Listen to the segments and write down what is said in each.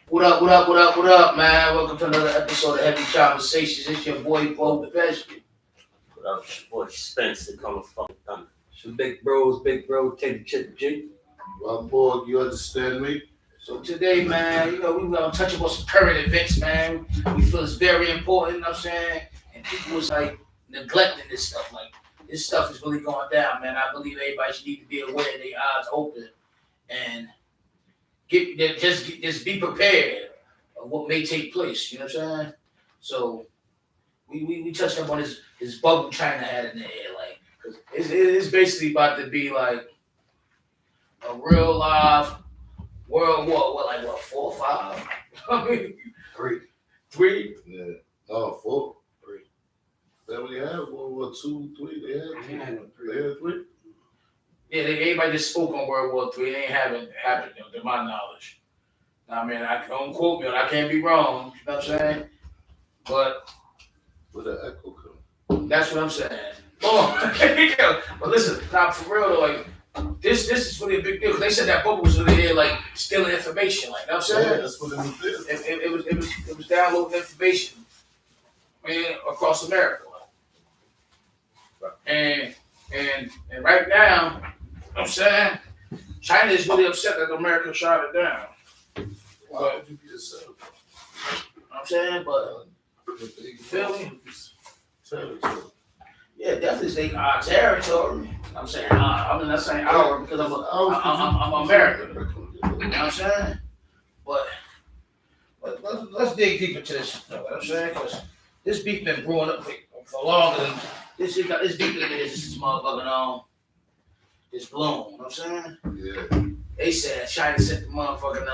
What up, what up, what up, what up, man? Welcome to another episode of Heavy Conversations. It's your boy, Bo Pesky. What up, your boy Spencer, coming fucking thunder. Some big bros, take the chip, G. Well, boy, you understand me? So today, man, we're going to touch about some current events, man. We feel it's very important, you know what I'm saying? And people was like neglecting this stuff. Like, this stuff is really going down, man. I believe everybody should need to be aware, their eyes open, and just be prepared of what may take place, you know what I'm saying? So we touched up on this bubble China had in the air, like, cause it's basically about to be like a real live World War, what, 4 or 5? I mean, three? Yeah. Oh, 4. 3. They only had World War 2, 3. They had 3. Yeah, everybody just spoke on World War III. It ain't haven't happened, to my knowledge. I mean, I don't quote me on. I can't be wrong. You know what I'm saying? But where the echo come? That's what I'm saying. But listen, now for real though, like this is really a big deal. Cause they said that bubble was really there, like stealing information. Like, you know what I'm saying? Yeah, that's what it was. It was downloading information, man, across America. And right now, you know what I'm saying, China is really upset that America shot it down. Why would you be upset? You know what I'm saying? But you feel me? Territory. Yeah, definitely say our territory. I'm saying I'm not saying our because I'm American. You know what I'm saying? But let's dig deep into this. You know what I'm saying? Because this beef been brewing up for longer than this deeper than this motherfucking this balloon. You know what I'm saying? Yeah. They said China sent the motherfucking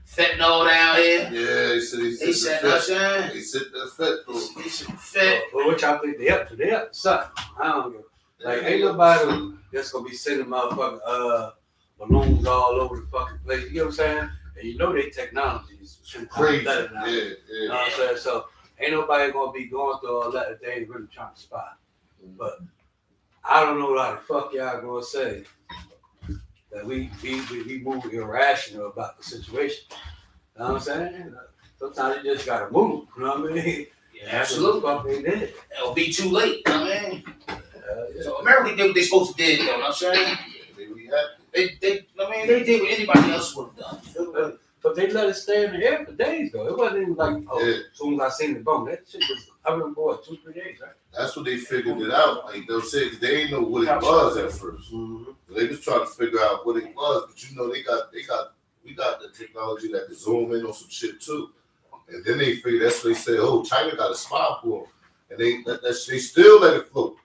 fentanyl down here. Yeah, they said you know what I'm saying? They sent that fentanyl. They sent fentanyl. Well, what y'all think they up to? They up to something. I don't know. Like, ain't nobody that's gonna be sending motherfucking balloons all over the fucking place. You know what I'm saying? And you know their technology is Crazy. better now. Yeah, You know what I'm saying? So ain't nobody gonna be going through all that if they ain't really trying to spy. But I don't know how the fuck y'all gonna say that we move irrational about the situation. You know what I'm saying? Sometimes you just gotta move. You know what I mean? Yeah, absolutely. Fuck they did. It'll be too late. You know what I mean? Yeah. So America did what they supposed to do, though. You know what I'm saying? They reacted. They did what anybody else would have done. But they let it stay in the air for days though. It wasn't even like, Yeah. as soon as I seen the bomb, that shit was hovering for 2-3 days, right? That's what they figured it out. Like they'll say, they ain't know what it was at first. Mm-hmm. They was trying to figure out what it was, but you know we got the technology that can zoom in on some shit too. And then they figured that's what they said. Oh, China got a spy for them, and they still let it float.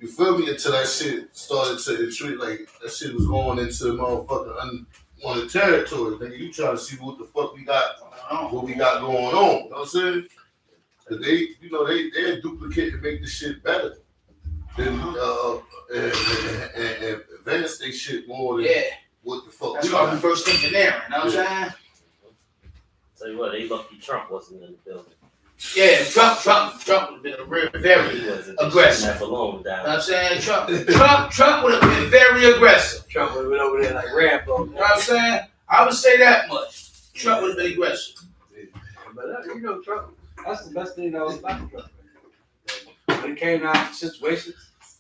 You feel me? Until that shit started to intrude, like that shit was going into motherfucking unwanted territory. Then you trying to see what the fuck we got, what we got going on. You know what I'm saying? And they duplicate to make the shit better. Then and advance they shit more than what the fuck. That's why we first thinking there. You know what I'm saying? Tell you what, they lucky Trump wasn't in the building. Yeah, Trump would have been very aggressive. That balloon down. You know what I'm saying? Trump would have been very aggressive. Trump would have been over there like Rambo. You know what I'm saying? I would say that much. Trump would have been aggressive. But you know, Trump, that's the best thing that was about Trump. When it came down to situations,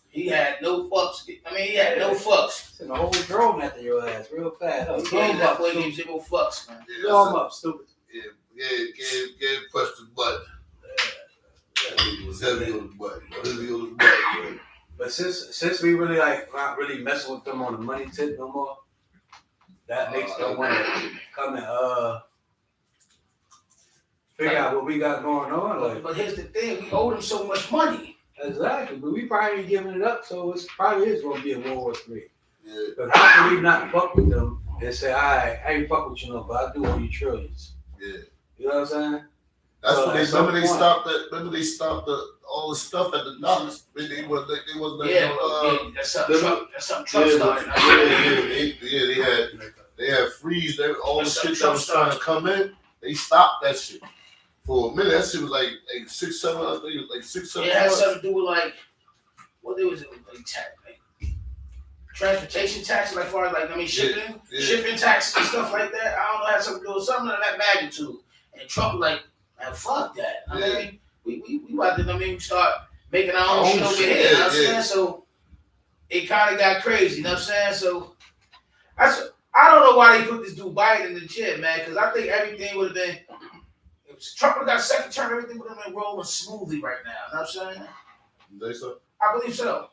he had no fucks. He had no fucks. send a whole drone after your ass real fast. That boy gave zero fucks, man. Blow him up, stupid. Yeah, push the button. It was heavy on the button. But since we really not really messing with them on the money tip no more, that makes them want to come and figure out what we got going on. Like, but here's the thing: we owe them so much money. exactly, but we probably ain't giving it up, so it probably is going to be a World War III. Yeah. But how can we not fuck with them and say, I ain't fuck with you no, but I do owe you trillions. Yeah. You know what I'm saying? That's So what at they some remember. They point- stopped that. Remember they stopped all the stuff at the docks. They wasn't. That's something Trump started. They had freeze. All the That's shit that Trump was trying to come in. They stopped that shit for a minute. That shit was like 6-7. I think it was like 6-7 It had months. something to do with like what they was like transportation taxes, like far as like shipping, Yeah. shipping taxes and stuff like that. I don't know, had something to do with something of that magnitude. And Trump like, man, fuck that. I mean, we about to start making our own shit over here. You know what I'm saying? So it kind of got crazy. You know what I'm saying? So I don't know why they put this dude Biden in the chair, man, because I think everything would have been. If Trump would have got a second term, everything would have been rolling smoothly right now. You know what I'm saying? You think so? I believe so.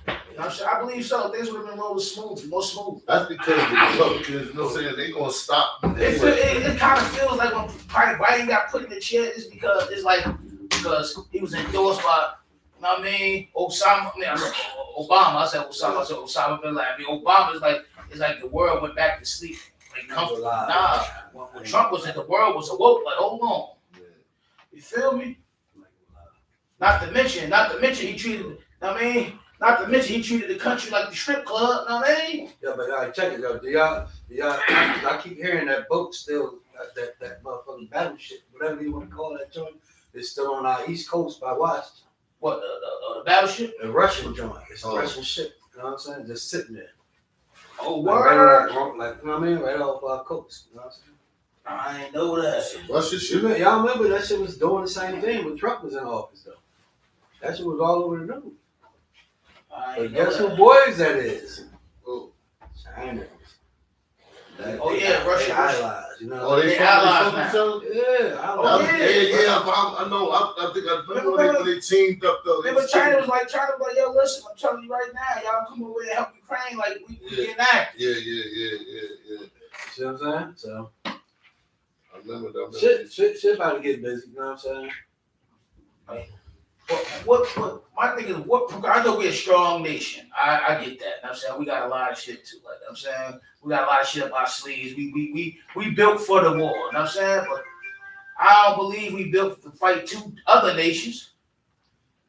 You know what I'm saying? I believe so. Things would have been rolling smooth, more smooth. That's because the Republicans, you know what I'm saying, they gonna stop. It kind of feels like when Biden got put in the chair, it's because he was endorsed by, you know what I mean, Obama. I said Osama bin Laden. I mean, Obama is like the world went back to sleep. Like comfortable. Nah, when Trump was in, the world was awoke. Like, hold on. You feel me? Not to mention, he treated. I mean, not to mention, he treated the country like the strip club. You know what I mean? Yeah, but check it out. Do y'all? I keep hearing that boat still, that motherfucking battleship, whatever you want to call that joint, is still on our east coast by Washington. What the battleship? The Russian joint. It's a Russian ship. You know what I'm saying? Just sitting there. Oh, Like, word. like you know what I mean? Right off our coast. You know what I'm saying? I ain't know that. What's your shit? Y'all remember that shit was doing the same thing when Trump was in office, though. That shit was all over the news. But guess who boys that is? Oh, China. Russia. They allies, you know. oh, they allies from now. each other? Yeah, Oh, Yeah. I know. I think I remember when they teamed up though. Remember China was like, yo, listen, I'm telling you right now, y'all come over and help Ukraine, like we getting active. Yeah. See what I'm saying? So I remember that. shit about to get busy, you know what I'm saying? What my thing is, I know we're a strong nation. I get that. You know what I'm saying? We got a lot of shit too. Like I'm saying, we got a lot of shit up our sleeves. We built for the war. You know what I'm saying? But I don't believe we built to fight two other nations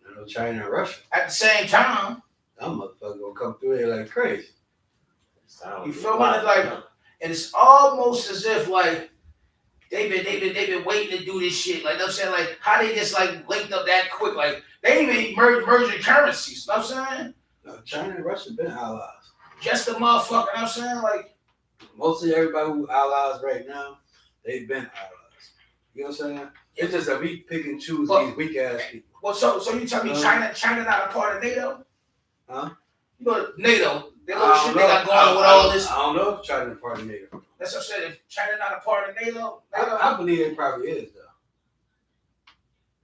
You know, China and Russia. at the same time. Them motherfuckers gonna come through here like crazy. You feel me? It's like, and it's almost as if like they've been waiting to do this shit. Like I'm saying, like how they just like linked up that quick. Like they even merging currencies. You know what I'm saying? No, China and Russia been allies. Just the motherfucker. You know what I'm saying? Like Mostly everybody who allies right now, they've been allies. You know what I'm saying? It's just that we pick and choose these weak ass people. well, so you tell me China not a part of NATO? Huh? You know NATO. That little shit they got going on with all this. I don't know if China's part of NATO. That's what I said. If China not a part of NATO, I believe it probably is though.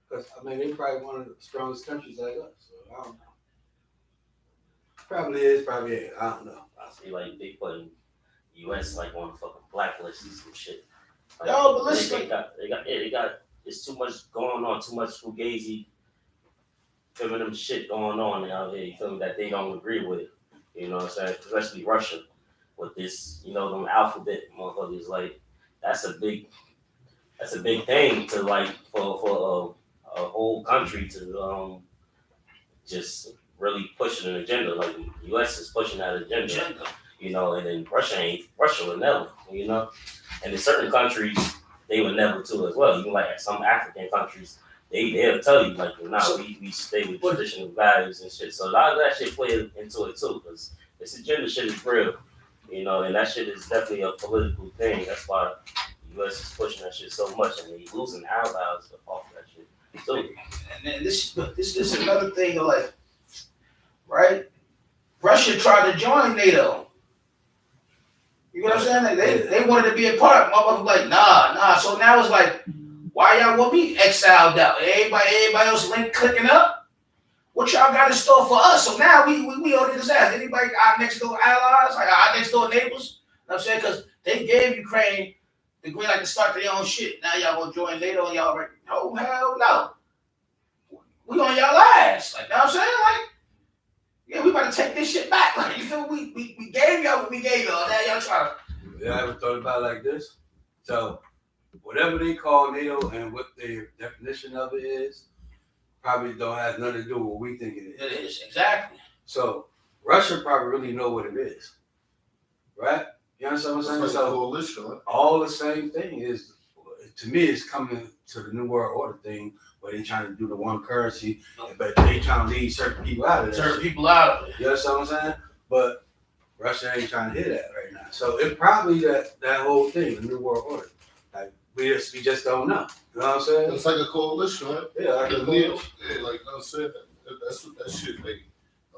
Because I mean they probably one of the strongest countries like us. So I don't know. Probably is, probably ain't. I don't know. I see like they putting US like on the fucking blacklist and some shit. Like, No, but listen. they got it's too much going on, too much fugazi feminine shit going on out here, you feel me, that they don't agree with. You know what I'm saying? Especially Russia with this, you know, them alphabet motherfuckers, like that's a big thing to like for a whole country to just really push an agenda. Like the US is pushing that agenda, you know, and then Russia would never, you know. And in certain countries they would never too as well. Even like some African countries, they'll tell you like, nah, we stay with traditional values and shit. So a lot of that shit plays into it too, because this agenda shit is real, you know, and that shit is definitely a political thing. That's why the US is pushing that shit so much, and they losing allies off that shit too. And then this is another thing, like, right? Russia tried to join NATO. You know what I'm saying? Like they wanted to be a part. Motherfuckers like, nah. So now it's like, why y'all want me exiled out? Everybody else clicking up. What y'all got in store for us? So now we on this ass. Anybody our next door allies, like our next door neighbors? You know what I'm saying? Because they gave Ukraine the green light to start their own shit. Now y'all gonna join NATO and y'all like, no, hell no. We on y'all ass. Like, you know what I'm saying? Like, yeah, we about to take this shit back. Like, you feel we gave y'all what we gave y'all. Now y'all trying to. You ever thought about it like this? So, whatever they call NATO and what their definition of it is, probably don't have nothing to do with what we think it is. It is, exactly. So, Russia probably really know what it is. Right? You understand what I'm saying? It's like a So, coalition, right? all the same thing is to me, it's coming to the New World Order thing where they trying to do the one currency, but they trying to leave certain people out of that. Certain people out of it. You understand what I'm saying? But Russia ain't trying to hear that right now. So it's probably that whole thing, the New World Order. Like we just don't know. You know what I'm saying? It's like a coalition, right? Yeah, like a Yeah, coalition. yeah, like I said, that's what that shit like.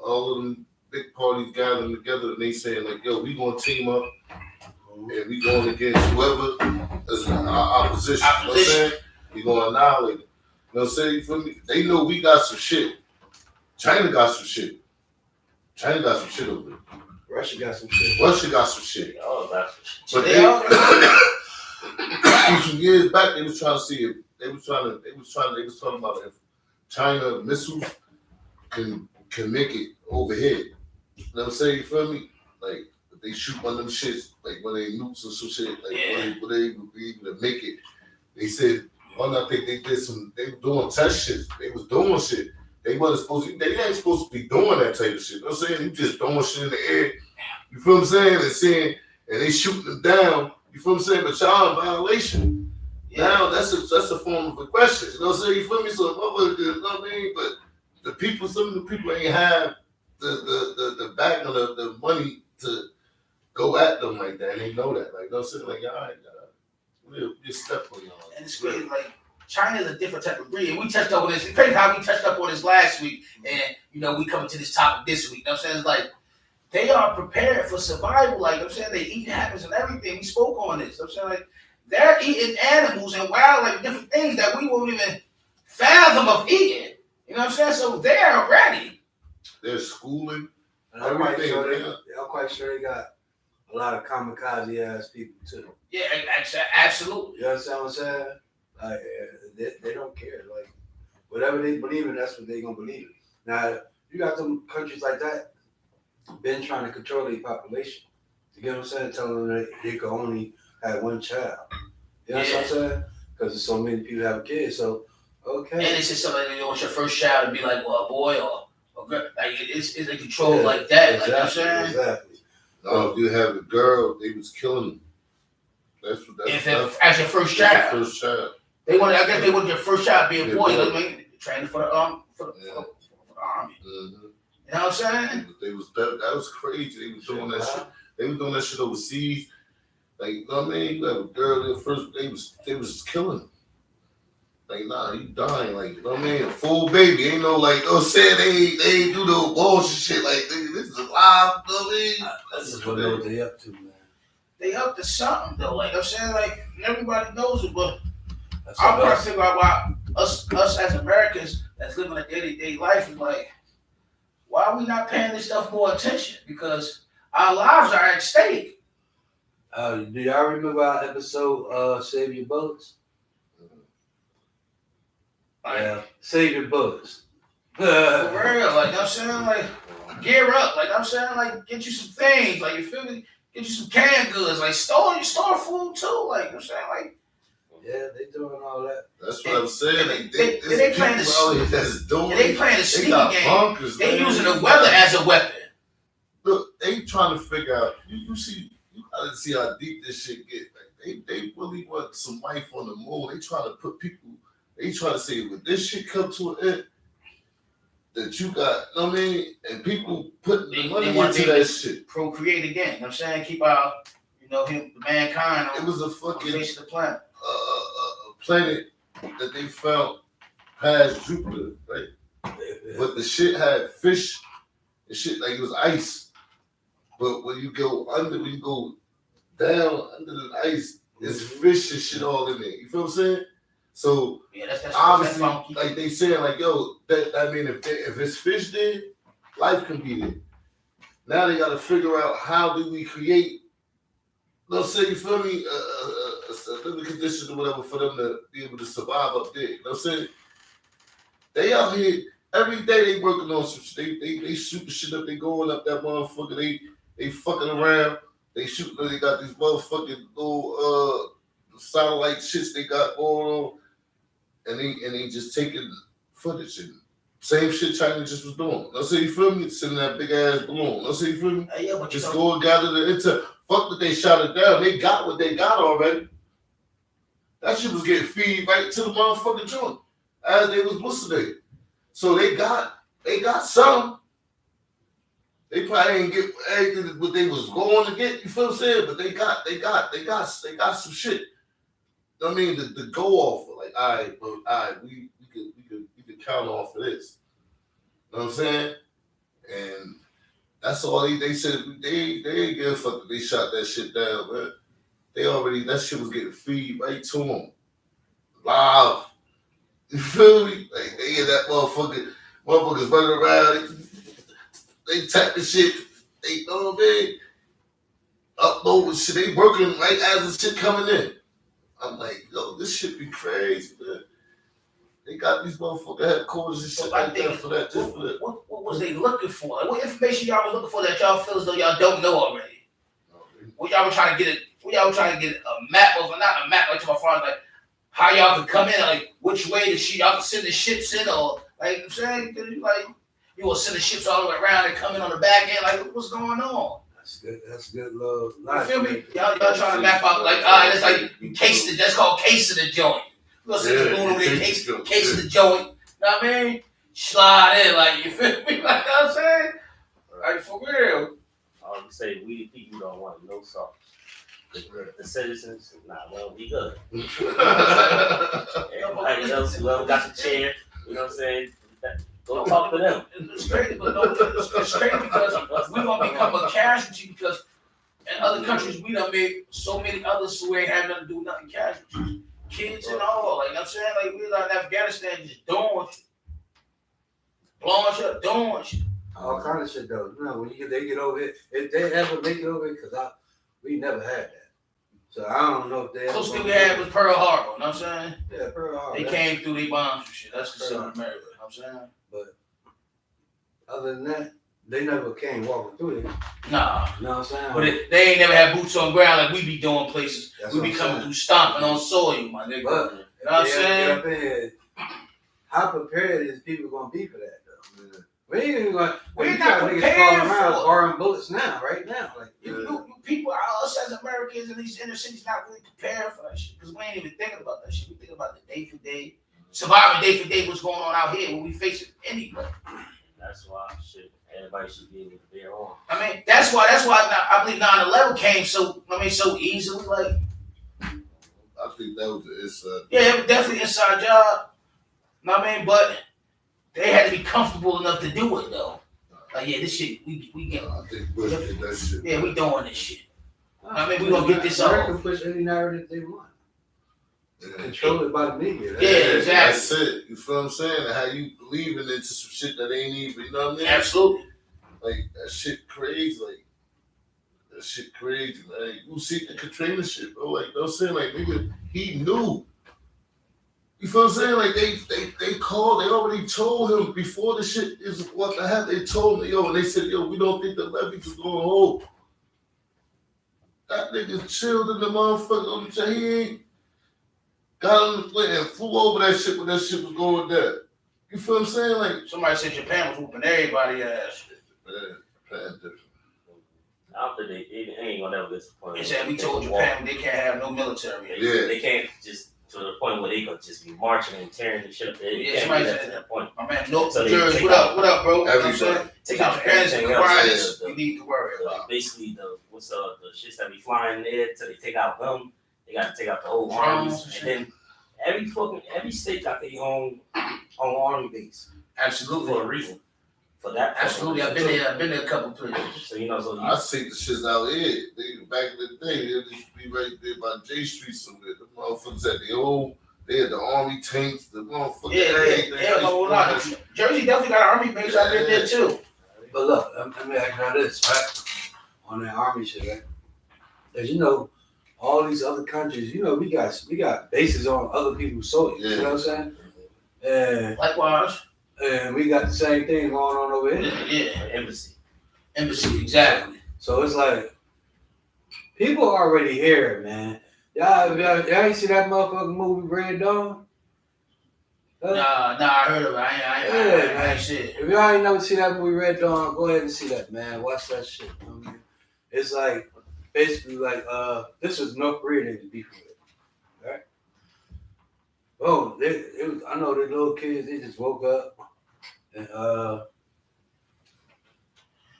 All of them big parties gathering together and they saying like, yo, we gonna team up and we going against whoever is our opposition. You know what I'm saying? We gonna annihilate it. You know what I'm saying? You feel me? They know we got some shit. China got some shit. China got some shit over there. Russia got some shit. Russia got some shit. Oh, that's But They all- some years back, they was trying to see if they was talking about if China missiles can make it over here. You know what I'm saying? You feel me? Like if they shoot one of them shits, like when they nukes or some shit, like when they would be able to make it. They said, I think they were doing test shit. They was doing shit. They ain't supposed to be doing that type of shit. You know what I'm saying? You just throwing shit in the air. You feel what I'm saying? And they shooting them down. You feel what I'm saying? But y'all in violation. Now that's a form of aggression. You know what I'm saying? You feel me? So you know what I mean? But some of the people ain't have the back of the money to go at them like that. And they know that. Like, you know what I'm saying? Like, all right, we'll step on y'all. And it's crazy, like China's a different type of breed. And we touched up on this. It's crazy how we touched up on this last week, and we coming to this topic this week. You know what I'm saying? It's like they are prepared for survival. Like I'm saying, they eat habits and everything. We spoke on this. I'm saying like they're eating animals and wildlife, different things that we won't even fathom of eating. You know what I'm saying? So they're ready. They're schooling. And I'm quite sure they got a lot of kamikaze ass people too. Yeah, absolutely. You understand what I'm saying? Like they don't care. Like whatever they believe in, that's what they gonna believe in. Now you got some countries like that been trying to control their population. You get what I'm saying? Telling them that they can only have one child. You know what I'm saying? Because so many people have kids. So okay. And it's just something you want your first child to be like, well, a boy or a girl. Like it's a control like that. Exactly, like you know what I'm saying? Exactly. No, if you have a girl, they was killing them. As your first child. First child. I guess they want your first child to be a boy. You know what I mean? Training for the army. Mm-hmm. You know what I'm saying? That was crazy. They was doing that shit. They was doing that shit overseas. Like, you know what I mean? You have a girl, they was killing them. Like, nah, you dying. Like, you know what I mean? A full baby. Ain't no like, saying they ain't do no bullshit shit. Like, this is alive. You know what I mean? That's what they up to, man. They up to something though. Like I'm saying, like everybody knows it, but That's I'm trying to figure out why us as Americans that's living a day-to-day life is like, why are we not paying this stuff more attention? Because our lives are at stake. Do y'all remember our episode Save Your Bullets? Like, Save Your Bullets. for real, like I'm saying, like gear up, like I'm saying, like get you some things, like you feel me? Get you some canned goods, like store food too, like I'm saying, like yeah, they doing all that. That's what I'm saying. They playing the that's doing. they playing the sneaky game. Bunkers, They man. using the weather as a weapon. Look, they trying to figure out. You gotta see how deep this shit get. Like they really want some life on the moon. They trying to put people. They trying to say when this shit come to an end, that you got. You know what I mean, and people putting the money into that shit. Procreate again. You know what I'm saying, keep our, mankind It on was a the fucking face of the planet. planet that they found past Jupiter, right? But the shit had fish and shit like it was ice. But when you go down under the ice, there's fish and shit all in there. You feel what I'm saying? So Yeah, that's obviously, funky. like they saying, like yo, if it's fish there, life can be there. Now they got to figure out how do we create. Let's say you feel me, living conditions or whatever for them to be able to survive up there. You know what I'm saying? They out here every day. They working on some shit. They shooting shit up. They going up that motherfucker. They fucking around. They shooting. They got these motherfucking little satellite shits they got going on, and they just taking footage and same shit China just was doing. Let's say you feel me, sending that big ass balloon. Let's say you feel me. Yeah, but Just go and gather the intel. Fuck that they shot it down. They got what they got already. That shit was getting feed right to the motherfucking joint as they was listening. So they got some. They probably ain't get everything what they was going to get. You feel what I'm saying? But they got some shit. I mean, the go off of, like, all right, we could count off of this. You know what I'm saying? And that's all they said. They ain't give a fuck that they shot that shit down, man. That shit was getting feed right to them. Live. You feel me? Like, they hear that motherfuckers running around. They tap the shit. They know what I mean? Upload shit. They working right as the shit coming in. I'm like, yo, this shit be crazy, man. They got these motherfucker headquarters and shit like that for that. Just for that. What was they looking for? Like, what information y'all was looking for that y'all feel as though y'all don't know already? What y'all were trying to get a map of, not a map, like to my father, like how y'all could come in, like which way y'all could send the ships in, or like I'm saying, like you will send the ships all the way around and come in on the back end, like what's going on? That's good love. You feel me? Y'all trying to map out like, all right, that's like you case the, that's called casing the joint. You gonna send the balloon over there, case the joint. You know what I mean? Slide in, like, you feel me? Like, you know what I'm saying? Like, for real. I would say we the people don't want no sauce. The citizens, nah, well, we good. Everybody else, whoever got the chair, you know what I'm saying? Go talk to them. It's crazy, but no, it's crazy because we're gonna become a casualty because in other countries we done made so many others who ain't had nothing to do with nothing casualties. Kids and all, like you know what I'm saying? Like we like in Afghanistan just doing shit. Blowing shit, doing shit. All kind of shit though. You know, when they get over it, if they ever make it over it, because we never had that. So I don't know if they ever. Closest thing we had was Pearl Harbor, you know what I'm saying? Yeah, Pearl Harbor. They came through, they bombs and shit. That's considered America, you know what I'm saying? But other than that, they never came walking through it. Nah. You know what I'm saying? But they ain't never had boots on ground like we be doing places. That's we be coming through stomping on soil, my nigga. But, you know what I'm saying? How prepared is people gonna be for that though? We ain't even going. We're not prepared around for it. borrowing bullets now, right now. Like You people, us as Americans in these inner cities, not really prepared for that shit because we ain't even thinking about that shit. We think about the day for day, surviving day for day. What's going on out here when we face it anyway? That's why everybody should be able to bear on. I mean, that's why I believe 9/11 came so easily. Like, I think that was the inside. yeah, it was definitely an inside job. Know what I mean? But they had to be comfortable enough to do it though. Like, yeah, this shit, we get. I think Bush did that shit. Yeah, we doing this shit. I mean, we gonna get this America off. push any narrative they want. Yeah. Control it by the media. Yeah, exactly. That's it. You feel what I'm saying? How you believing into some shit that ain't even, you know what I mean? Absolutely. Like, that shit crazy. Like, that shit crazy, man. You see the Katrina shit, bro. Like, you know what I'm saying? Like, nigga, he knew. You feel what I'm saying? Like, they called, they already told him before the shit is what the hell. They told him, yo, and they said, yo, we don't think the levees is going to hold. That nigga chilled in the motherfucker. He ain't got on the plane and flew over that shit when that shit was going down. You feel what I'm saying? Like, Somebody said Japan was whooping everybody ass. Japan different. I don't think they ain't gonna never disappoint. They said we told Japan they can't have no military. Yeah. They can't just to the point where they could just be marching and tearing the shit up. They Yeah, can't somebody get that said to that point. My man, no, So they Jersey, take what up, bro? You know what I'm saying? Everybody. Take out Japan's everything the else. wireless Yeah, you need to worry So about. basically, the shits that be flying there till they take out them. They got to take out the whole Drones armies, and and then every state got their own army base Absolutely. for a reason. For that, Absolutely. I've been there a couple places. So you know, so I see the shits out here. Back in the day, they used to be right there by J Street somewhere. The motherfuckers they had the army tanks, the motherfuckers. Yeah, no lie. Jersey definitely got an army base out there too. But look, let me ask you this, right? On that army shit, right? As you know, all these other countries, you know, we got bases on other people's soil. Yeah. You know what I'm saying? Likewise. And we got the same thing going on over here. Yeah. embassy. Embassy, exactly. So it's like people already here, man. Y'all ain't see that motherfucking movie Red Dawn? Nah, I heard of it. I ain't shit. If y'all ain't never seen that movie Red Dawn, go ahead and see that, man. Watch that shit. You know what I mean? It's like basically like this was North Korea they was beefing with, right? Oh, I know the little kids. They just woke up and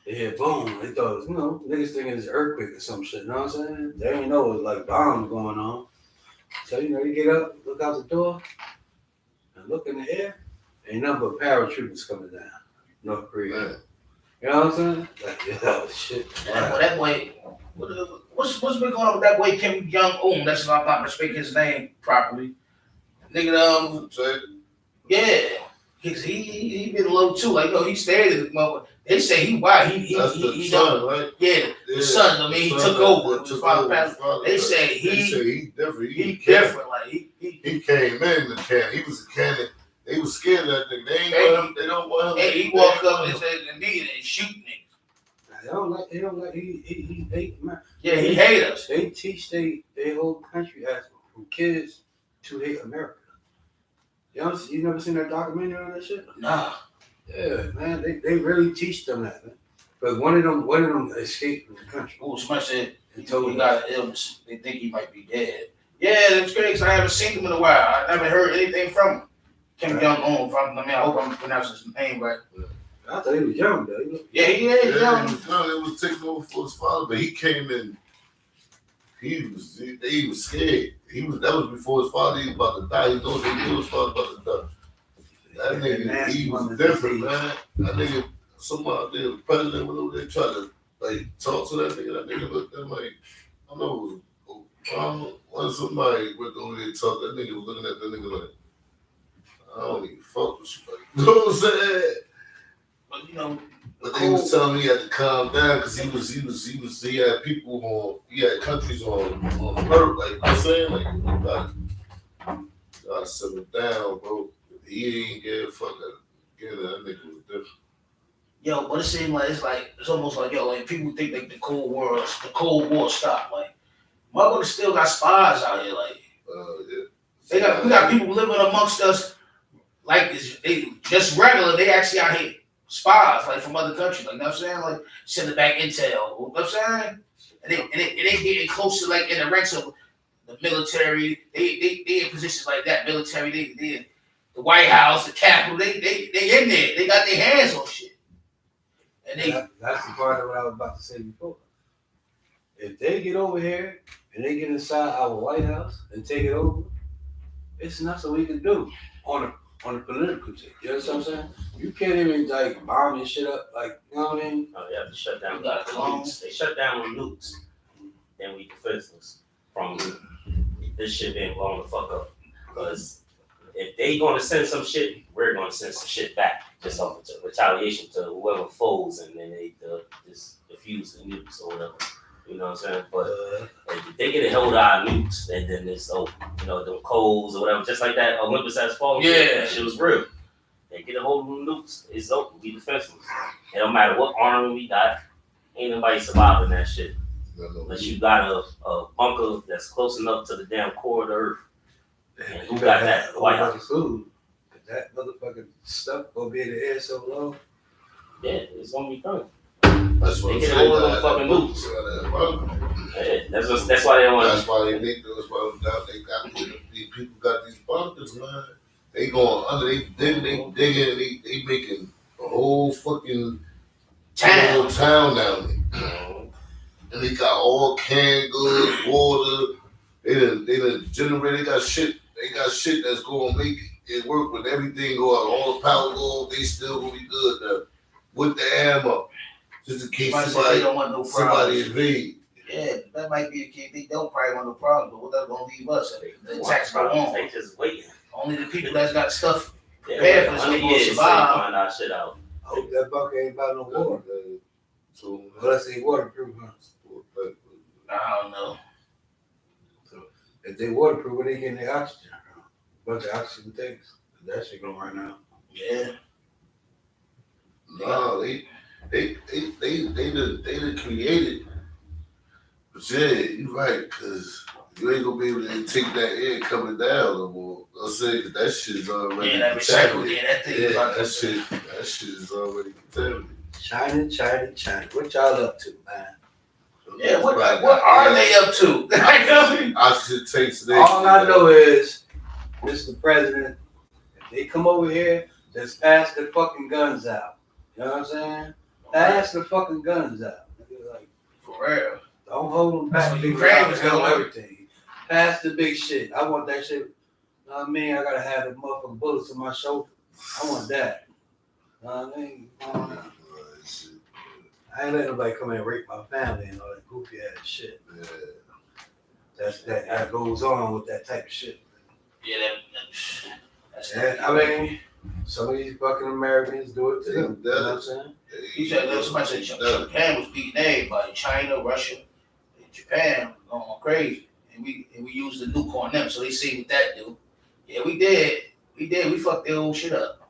they hit boom. They thought it was, niggas thinking it's an earthquake or some shit. You know what I'm saying? They didn't know it was like bombs going on. So you get up, look out the door, and look in the air. Ain't nothing but paratroopers coming down. North Korea. Man. You know what I'm saying? Like, shit. That boy, what's been going on with that boy Kim Jong Un? That's if I'm not mistaken his name properly. Nigga, yeah, cause he been low too. Like, he stayed in the mother. They say he That's the son, right? Yeah, the son. I mean, he took over. His father passed. They say he different. He different. Like he came in the can. He was a cannon. They was scared of that nigga. They ain't want him. They don't want him. Hey, he walk up and say the meeting and shoot niggas. They don't like, he hate, man. Yeah, he hate us. They teach their whole country as from kids to hate America. You never seen that documentary on that shit? Nah. Yeah, man, they really teach them that, man. But one of them escaped from the country. Oh, somebody said And he told got an illness. They think he might be dead. Yeah, that's great. 'Cause I haven't seen him in a while. I never heard anything from him. Kim Jong Un. I hope I'm pronouncing his name right. I thought he was young though. Yeah, he is young. He was taking over for his father, but he came in. He was scared. That was before his father. He was about to die. He knew his father about to die. That nigga, he was different, man. That nigga, somebody, the president went over there tried to talk to that nigga. That nigga looked at him like, I don't know, Obama. When somebody went over there and talked, that nigga was looking at that nigga like, I don't even fuck with you, buddy. You know what I'm saying? But But they was telling me he had to calm down because he had people on, he had countries on hurt, like, you know what I'm saying? Like, you gotta settle down, bro. He ain't get a fuck again. That nigga was different. Yo, but it seems like it's almost like like people think like the Cold War stopped. Like, motherfuckers still got spies out here. Like, Yeah. we got people living amongst us. Like, they just regular. They actually out here spies, like from other countries. Like, you know what I'm saying? Like, sending back intel. You know what I'm saying? And they getting closer, like in the ranks of the military. They in positions like that. Military. They the White House, the Capitol. They in there. They got their hands on shit. And That's the part of what I was about to say before. If they get over here and they get inside our White House and take it over, it's nothing we can do on a political shit. You know what I'm saying? You can't even like bomb your shit up, like, you know what I mean? They have to shut down You got the clones. nukes. They shut down the nukes, and we defenseless from this shit being blown the fuck up. Because if they gonna send some shit, we're gonna send some shit back. Just off to retaliation to whoever foes, and then they just defuse the nukes or whatever. You know what I'm saying? But if they get a hold of our nukes, then it's over. The coals or whatever, just like that Olympus Has Fallen. Yeah. That shit was real. They get a hold of them nukes, it's over. We defenseless. It don't matter what army we got, ain't nobody surviving that shit. Unless you got a bunker that's close enough to the damn core of the earth. And who got that? The White House. Food. That motherfucking stuff gonna be in the air so long. Yeah, it's gonna be done. That's what They I'm get saying. all of them fucking nukes. Yeah, that's why they don't want That's why they make those. They got these people got these bunkers, man. They going under. They digging. They making a whole fucking town down there. And they got all canned goods, water. They done generate. They got shit that's gonna make it work when everything go out. All the power go. They still gonna be good with the ammo, just in case they don't want no somebody problems. invade. Yeah, that might be the case. They don't probably want no problem, but what that's gonna leave us? The attacks go on. They just waiting. Only the people that's got stuff. Yeah, Prepared for this, 100 they gonna years, they survive. find our shit out. I hope that bunker ain't about no water. So Unless they waterproof, huh? I don't know. So if they waterproof, where they getting their oxygen from? Bunch of oxygen tanks. That shit going right now. Yeah. No, they done created. But yeah, you right, cause you ain't gonna be able to take that air coming down no more. I'll say that shit is already Yeah, that recycle, contaminated. yeah, that thing. Yeah, about that shit is already contaminated. China. What y'all up to, man? Yeah, what are they up to? Oxygen tanks today. All I know is Mr. President, if they come over here, just pass the fucking guns out. You know what I'm saying? Pass the fucking guns out. Like, For real. don't hold them That's back. what They Ukraine was handle doing. everything. Pass the big shit. I want that shit. You know what I mean? I gotta have the motherfucking bullets on my shoulder. I want that. You know what I mean? I ain't let nobody come in and rape my family and all that goofy ass shit. That goes on with that type of shit. Yeah, that's And I mean, some of these fucking Americans do it too. Yeah, You know what I'm saying? You said there was somebody said Japan was beating everybody. China, Russia, and Japan going crazy. And we used the nuke on them, so they see what that do. Yeah, we did. We fucked their whole shit up.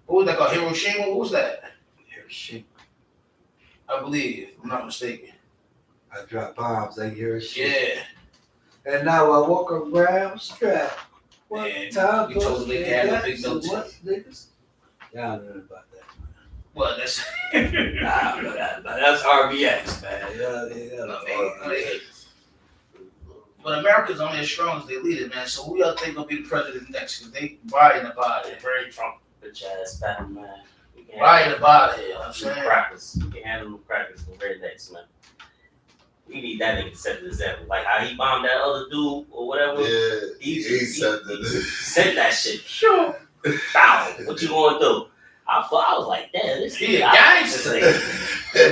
What was that called? Hiroshima? What was that? Hiroshima. I believe, if I'm not mistaken. I drop bombs, they hear shit. Yeah. And now I walk around strapped. What And time we told them they had no big notes. What, niggas? Y'all know about that. Well, that's. I don't know that, but that's RBX, man. Yeah. But America's only as strong as they lead it, man. So who y'all think gonna be the president next? Because they Biden about it. Bring Trump, bitch ass back, man. Biden about it. You know what I'm saying? Crackers. We can handle them crackers for rednecks, man. We need that nigga to set the example. Like how he bombed that other dude or whatever. Yeah, He said that. said that shit. Sure. Bow. What you gonna do? I was like, damn, this He a nigga- gangster. He a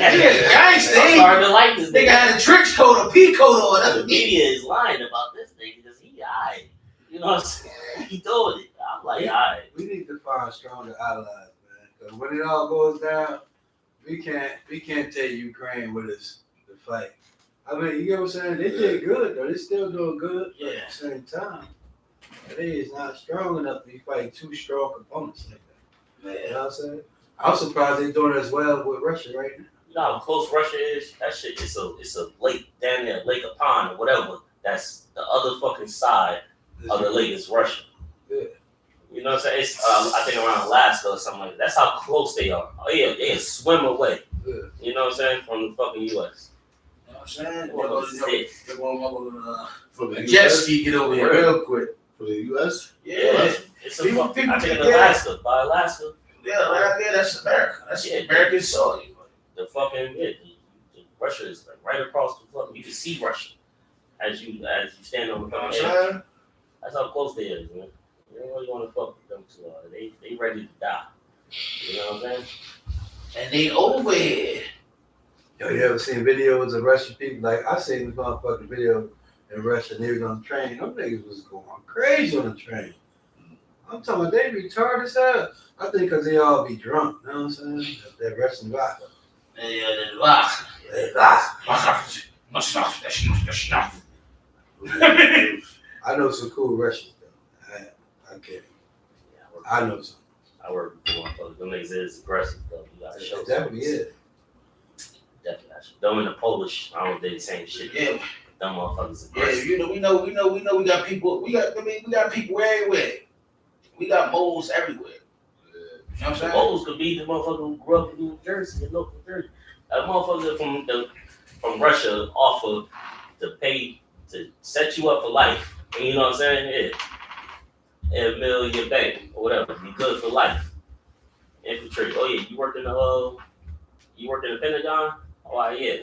gangster. I'm starting to like this They nigga. got a trench coat, a pea coat on. The media is lying about this nigga because he alright. You know what I'm saying? He told it. I'm like, alright. We need to find stronger allies, man. Because when it all goes down, we can't take Ukraine with us to fight. I mean, you get what I'm saying? They did good though. They still doing good. But Yeah. at the same time, they is not strong enough to be fighting two strong opponents like that. You know what I'm saying? I'm surprised they're doing as well with Russia right now. You know how close Russia is? That shit is a lake, damn near lake, a pond, or whatever. That's the other fucking side of the lake is Russia. Yeah. You know what I'm saying? It's I think around Alaska or something like that. That's how close they are. Oh yeah, they can swim away. Yeah. You know what I'm saying? From the fucking US. You know what I'm saying? Well, They're going For the to jet US? ski, get over here real quick. For the US? Yeah. It's a People- fucking, I think in people- yeah. Alaska, by Alaska, Yeah, that's America. That's American soil. the fucking the Russia is like right across the fucking. You can see Russia as you stand on the You know what I'm fucking edge. saying? That's how close they is, man. You don't really want to fuck with them too hard. They ready to die. You know what I'm saying? And they over here. Yo, you ever seen videos of Russian people? Like, I seen this motherfucking video in Russia, and they was on the train. Them niggas was going crazy on the train. I'm talking about they retarded as hell. I think because they all be drunk, you know what I'm saying? That Russian vodka. Yeah, that's enough. I know some cool Russians, though. I can't. I know some. I work with motherfuckers. Them niggas is aggressive though. You gotta show It definitely is. Definitely. Them and the Polish, I don't think the same shit. Yeah, Them motherfuckers yeah. aggressive. We got people. We got people everywhere. We got moles everywhere. You know what I'm The saying? Poles could be the motherfucker who grew up in New Jersey, in local Jersey. That motherfucker from Russia offered to pay to set you up for life. And you know what I'm saying? Yeah. $1 million bank or whatever. Be good for life. Infiltrate. Oh yeah, you work in the Pentagon? Oh yeah.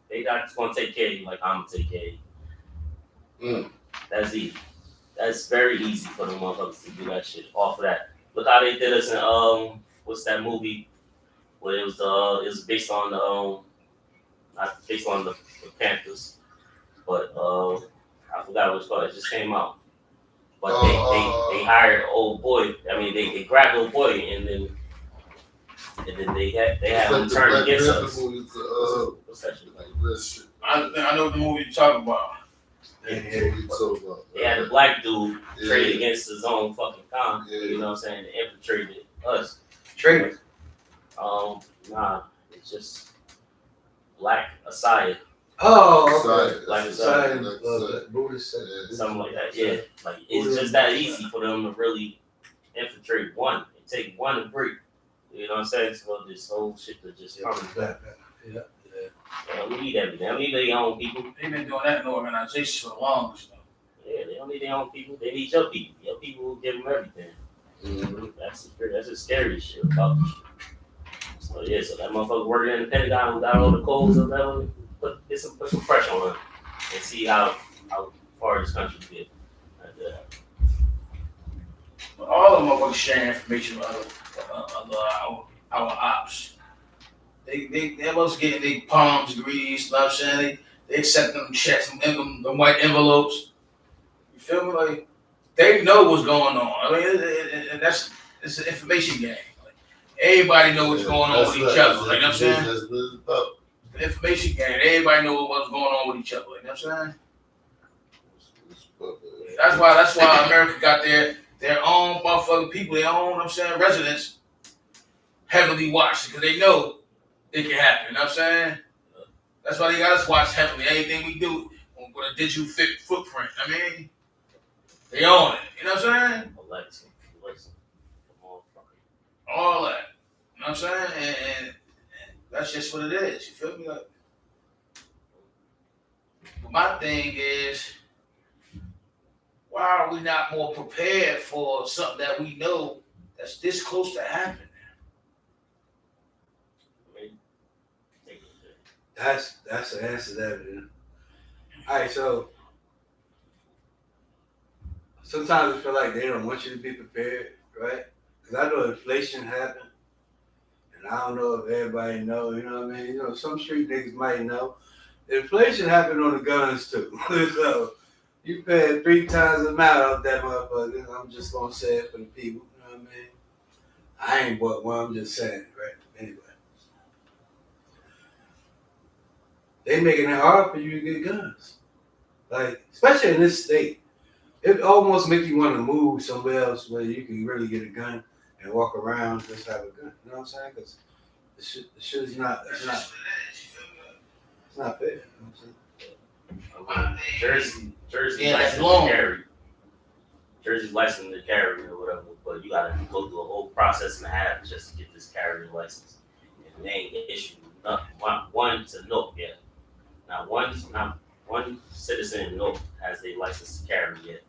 They not just gonna take care of you like I'm gonna take care of you. That's easy. That's very easy for the motherfuckers to do that shit off of that. Look how they did us in what's that movie where it was based on not based on the Panthers, but I forgot what it's called. It just came out. But they hired old boy. I mean they grabbed old boy and then they had him turn against us. What's that shit? I know the movie you're talking about. They had a black dude trade against his own fucking kind. Yeah. You know what I'm saying? They infiltrated us. Traitors. Nah, it's just black Asaya, Oh, okay. Like Sign like of Buddhist. something like that. Yeah, like it's just that easy for them to really infiltrate one. It take one to break. You know what I'm saying? So this whole shit to just come. Yeah. We need everything. We need their own people. They've been doing that in organizations for the longest. Yeah, they don't need their own people. They need your people. Your people will give them everything. That's a scary shit about this shit. So yeah, so that motherfucker working in the Pentagon who got all the codes or whatever, put some pressure on him and see how far this country get. All of them motherfuckers sharing information about our ops. They was getting their palms greased, you know what I'm saying? They accept them checks, them white envelopes. You feel me? Like, they know what's going on. I mean, and it's an information game. Like, everybody know what's going on with each other. Like, you know what I'm saying? That's what it's about. The information game. Everybody know what's going on with each other. Like, you know what I'm saying? That's why America got their own motherfucking people, their own, you know what I'm saying, residents heavily watched because they know it can happen. You know what I'm saying? That's why they got us watched heavily. Anything we do with a digital footprint. I mean, they own it. You know what I'm saying? Alexa, All that. You know what I'm saying? And that's just what it is. You feel me? Like, my thing is, why are we not more prepared for something that we know that's this close to happening? That's the answer to that. Man. All right, so sometimes I feel like they don't want you to be prepared, right? Because I know inflation happened, and I don't know if everybody know. You know what I mean? You know, some street niggas might know. Inflation happened on the guns too. So you paying 3 times the amount of that motherfucker. I'm just gonna say it for the people. You know what I mean? I ain't bought one. I'm just saying, right? Anyway. They making it hard for you to get guns. Like, especially in this state. It almost makes you want to move somewhere else where you can really get a gun and walk around and just have a gun. You know what I'm saying? Because the shit is not, it's not fair. You know what I'm saying? Jersey Yeah, license to carry. Jersey's license to carry or whatever, but you gotta go through a whole process and a half just to get this carrier license. And they ain't issued one to North yet. Not one citizen in North has their license to carry yet.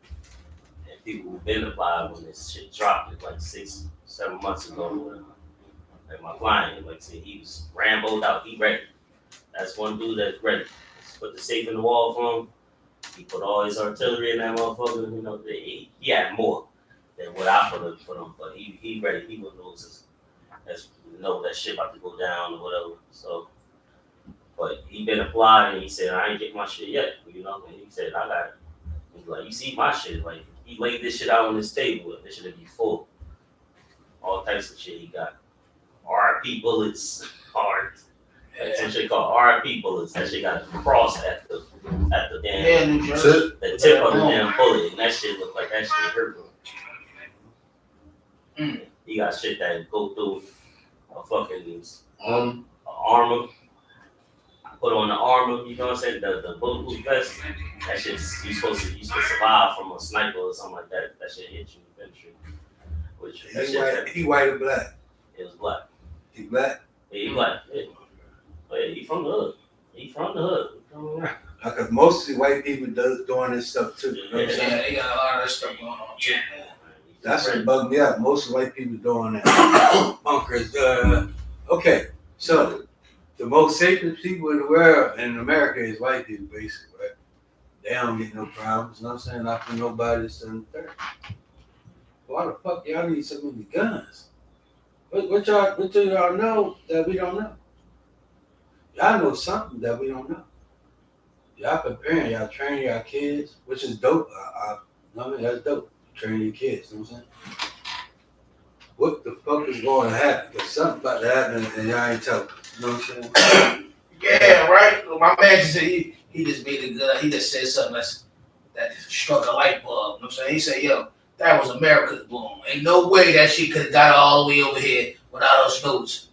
And people who've been applied when this shit dropped it like 6-7 months ago. Like my client, like I said, he was ramboed out. He ready. That's one dude that's ready. Just put the safe in the wall for him. He put all his artillery in that motherfucker. You know, he had more than what I put for him, but he ready. He would know that shit about to go down or whatever. So, but he been applied and he said, I ain't get my shit yet. You know, and he said, I got it. He's like, you see my shit? Like, he laid this shit out on this table. This shit would be full. All types of shit he got. RP bullets, hard. Like some shit called RP bullets. That shit got a cross at the damn New Jersey. the tip of the damn bullet, and that shit looked like that shit hurt him. He got shit that go through a fucking armor. Put on the armor, you know what I'm saying? The bulletproof vest. That shit's you supposed to survive from a sniper or something like that. That shit hit you eventually. Which He white or black? It was black. He black? Yeah, he black. Yeah. But yeah, he from the hood. Because mostly white people doing this stuff too. You know what I'm saying? Yeah, they got a lot of that stuff going on too. That's what bugged me out. Most white people doing that. Bunkers. Okay, so the most safest people in the world in America is white people, basically, right? They don't get no problems. You know what I'm saying? Not from nobody that's in the third. Why the fuck y'all need so many guns? What do y'all know that we don't know? Y'all know something that we don't know. Y'all preparing, y'all training y'all kids, which is dope. I mean, that's dope. Training your kids, you know what I'm saying? What the fuck is going to happen? Because something about to happen and y'all ain't telling. You know what I'm saying? Yeah, right. My man just said he just made it good. He just said something that struck a light bulb. You know what I'm saying? He said, yo, that was America's boom. Ain't no way that shit could have got all the way over here without us noticing.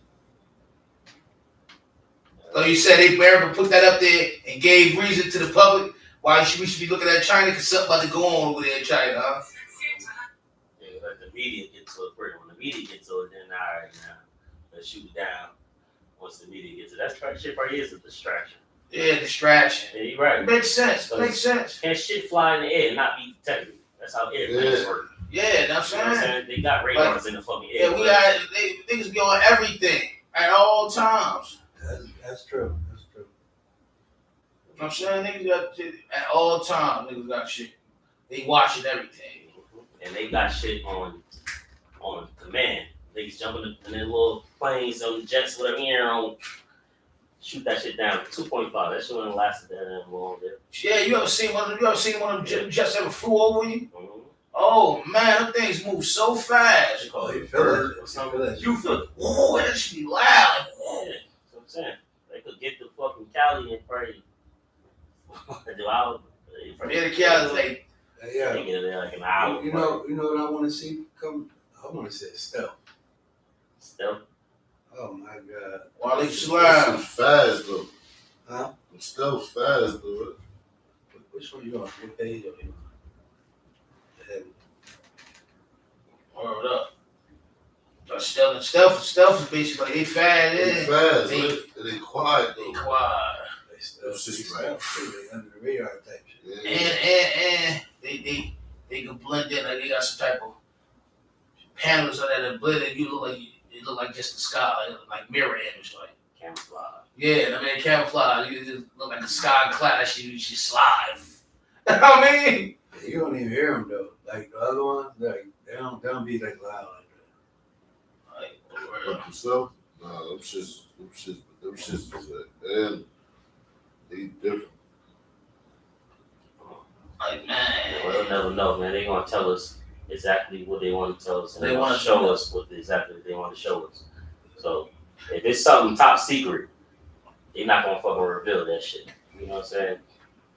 So you said America put that up there and gave reason to the public why we should be looking at China because something about to go on over there in China, huh? Yeah, let the media get to it first. When the media gets to it, then all right, now let's shoot it down. Once the media gets to it, that shit right here is a distraction. Yeah, distraction. Yeah, you're right. Makes sense. Makes sense. Can shit fly in the air and not be detected? That's how airplanes work. Yeah, that's You know what I'm saying. saying? They got radars in the fucking air. Yeah, we got niggas be on everything at all times. That's true. That's true. You know what I'm saying? Niggas got shit at all times. Niggas got shit. They watching everything. And they got shit on command. Niggas jumping in their little planes on jets, whatever air on. Shoot that shit down. 2.5. That shit wouldn't lasted that damn long. Yeah, you ever seen one of them jets ever flew over you? Mm-hmm. Oh man, them things move so fast. Oh, you feel it? You feel, oh, that should be loud. Yeah, that's what I'm saying. They could get to fucking Cali and probably do out. From here to Cali, like, Yeah. They get there like an hour. You know what I want to see come? I want to say stealth. Still. Oh my god. Wally It's Slime. fast though. Huh? It's still fast though. Which one you on? What page are you on? Word up. But stealth is basically like they fast, They yeah. fast, They- man. And they quiet They though. quiet. They stealth. It's just They right. stealth too. They under the radar type shit. Yeah. And they can blend in, like they got some type of panels on that blend and you look like just the sky, like mirror image, like Camouflage. yeah, I mean camouflage. You just look like a sky clash. You slide. You know what I mean? You don't even hear them though. Like the other ones, like they don't be like loud like that. Like, Fuck yourself? Nah, them shits is and they different. man. We'll never know, man. They gonna tell us exactly what they want to tell us, and They they want wanna to show us what exactly they want to show us. So if it's something top secret, they're not gonna fucking reveal that shit. You know what I'm saying?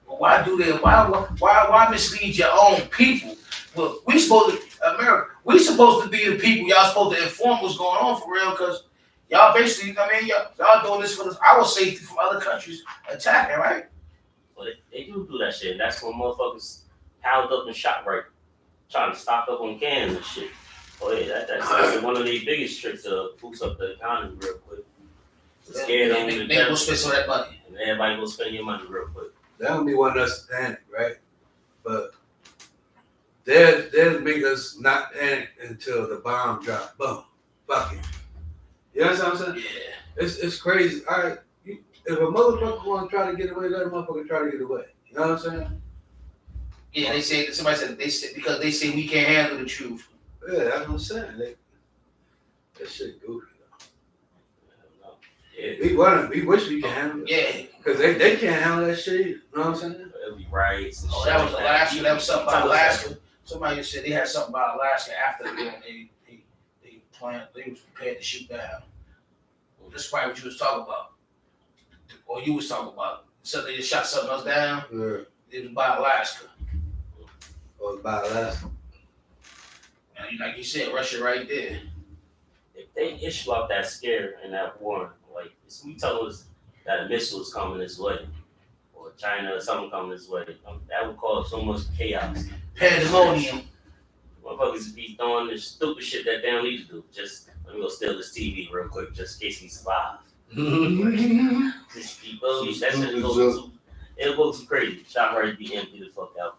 Why do they? Why mislead your own people? Well, we supposed to America. We supposed to be the people. Y'all supposed to inform what's going on for real, because y'all basically, I mean, y'all doing this for our safety from other countries attacking, right? But they do that shit. And that's when motherfuckers piled up and shot right, trying to stock up on cans and shit. Oh yeah, that's one of the biggest tricks to boost up the economy real quick. To scare them to They go death, spend some of that money. and everybody go spend your money real quick. That don't be wanting us to panic, right? But they'll make us not panic until the bomb drop. Boom. Fuck it. You know what I'm saying? Yeah. It's crazy. All right. If a motherfucker want to try to get away, let a motherfucker try to get away. You know what I'm saying? Yeah, they say somebody said because they say we can't handle the truth. Yeah, that's what I'm saying. That shit goofy though. Yeah, We wish we could handle it. Yeah. Because they can't handle that shit. You know what I'm saying? it'll be riots and Oh, shit. that was like Alaska. That was something about Tell us that. Alaska. Somebody just said they had something about Alaska after the war. They planned. They was prepared to shoot down. That's probably what you was talking about, or you was talking about. So they just shot something else down. Yeah. It was by Alaska. Or about Alaska. And like you said, Russia right there. If they issue out that scare and that warning, like if we tell us that a missile is coming this way, or China or something coming this way, that would cause so much chaos. Pandemonium. Motherfuckers be throwing this stupid shit that they don't need to do. Just let me go steal this TV real quick, just in case he survives. Just keep those. That shit it'll go too crazy. Shop right be empty the fuck out.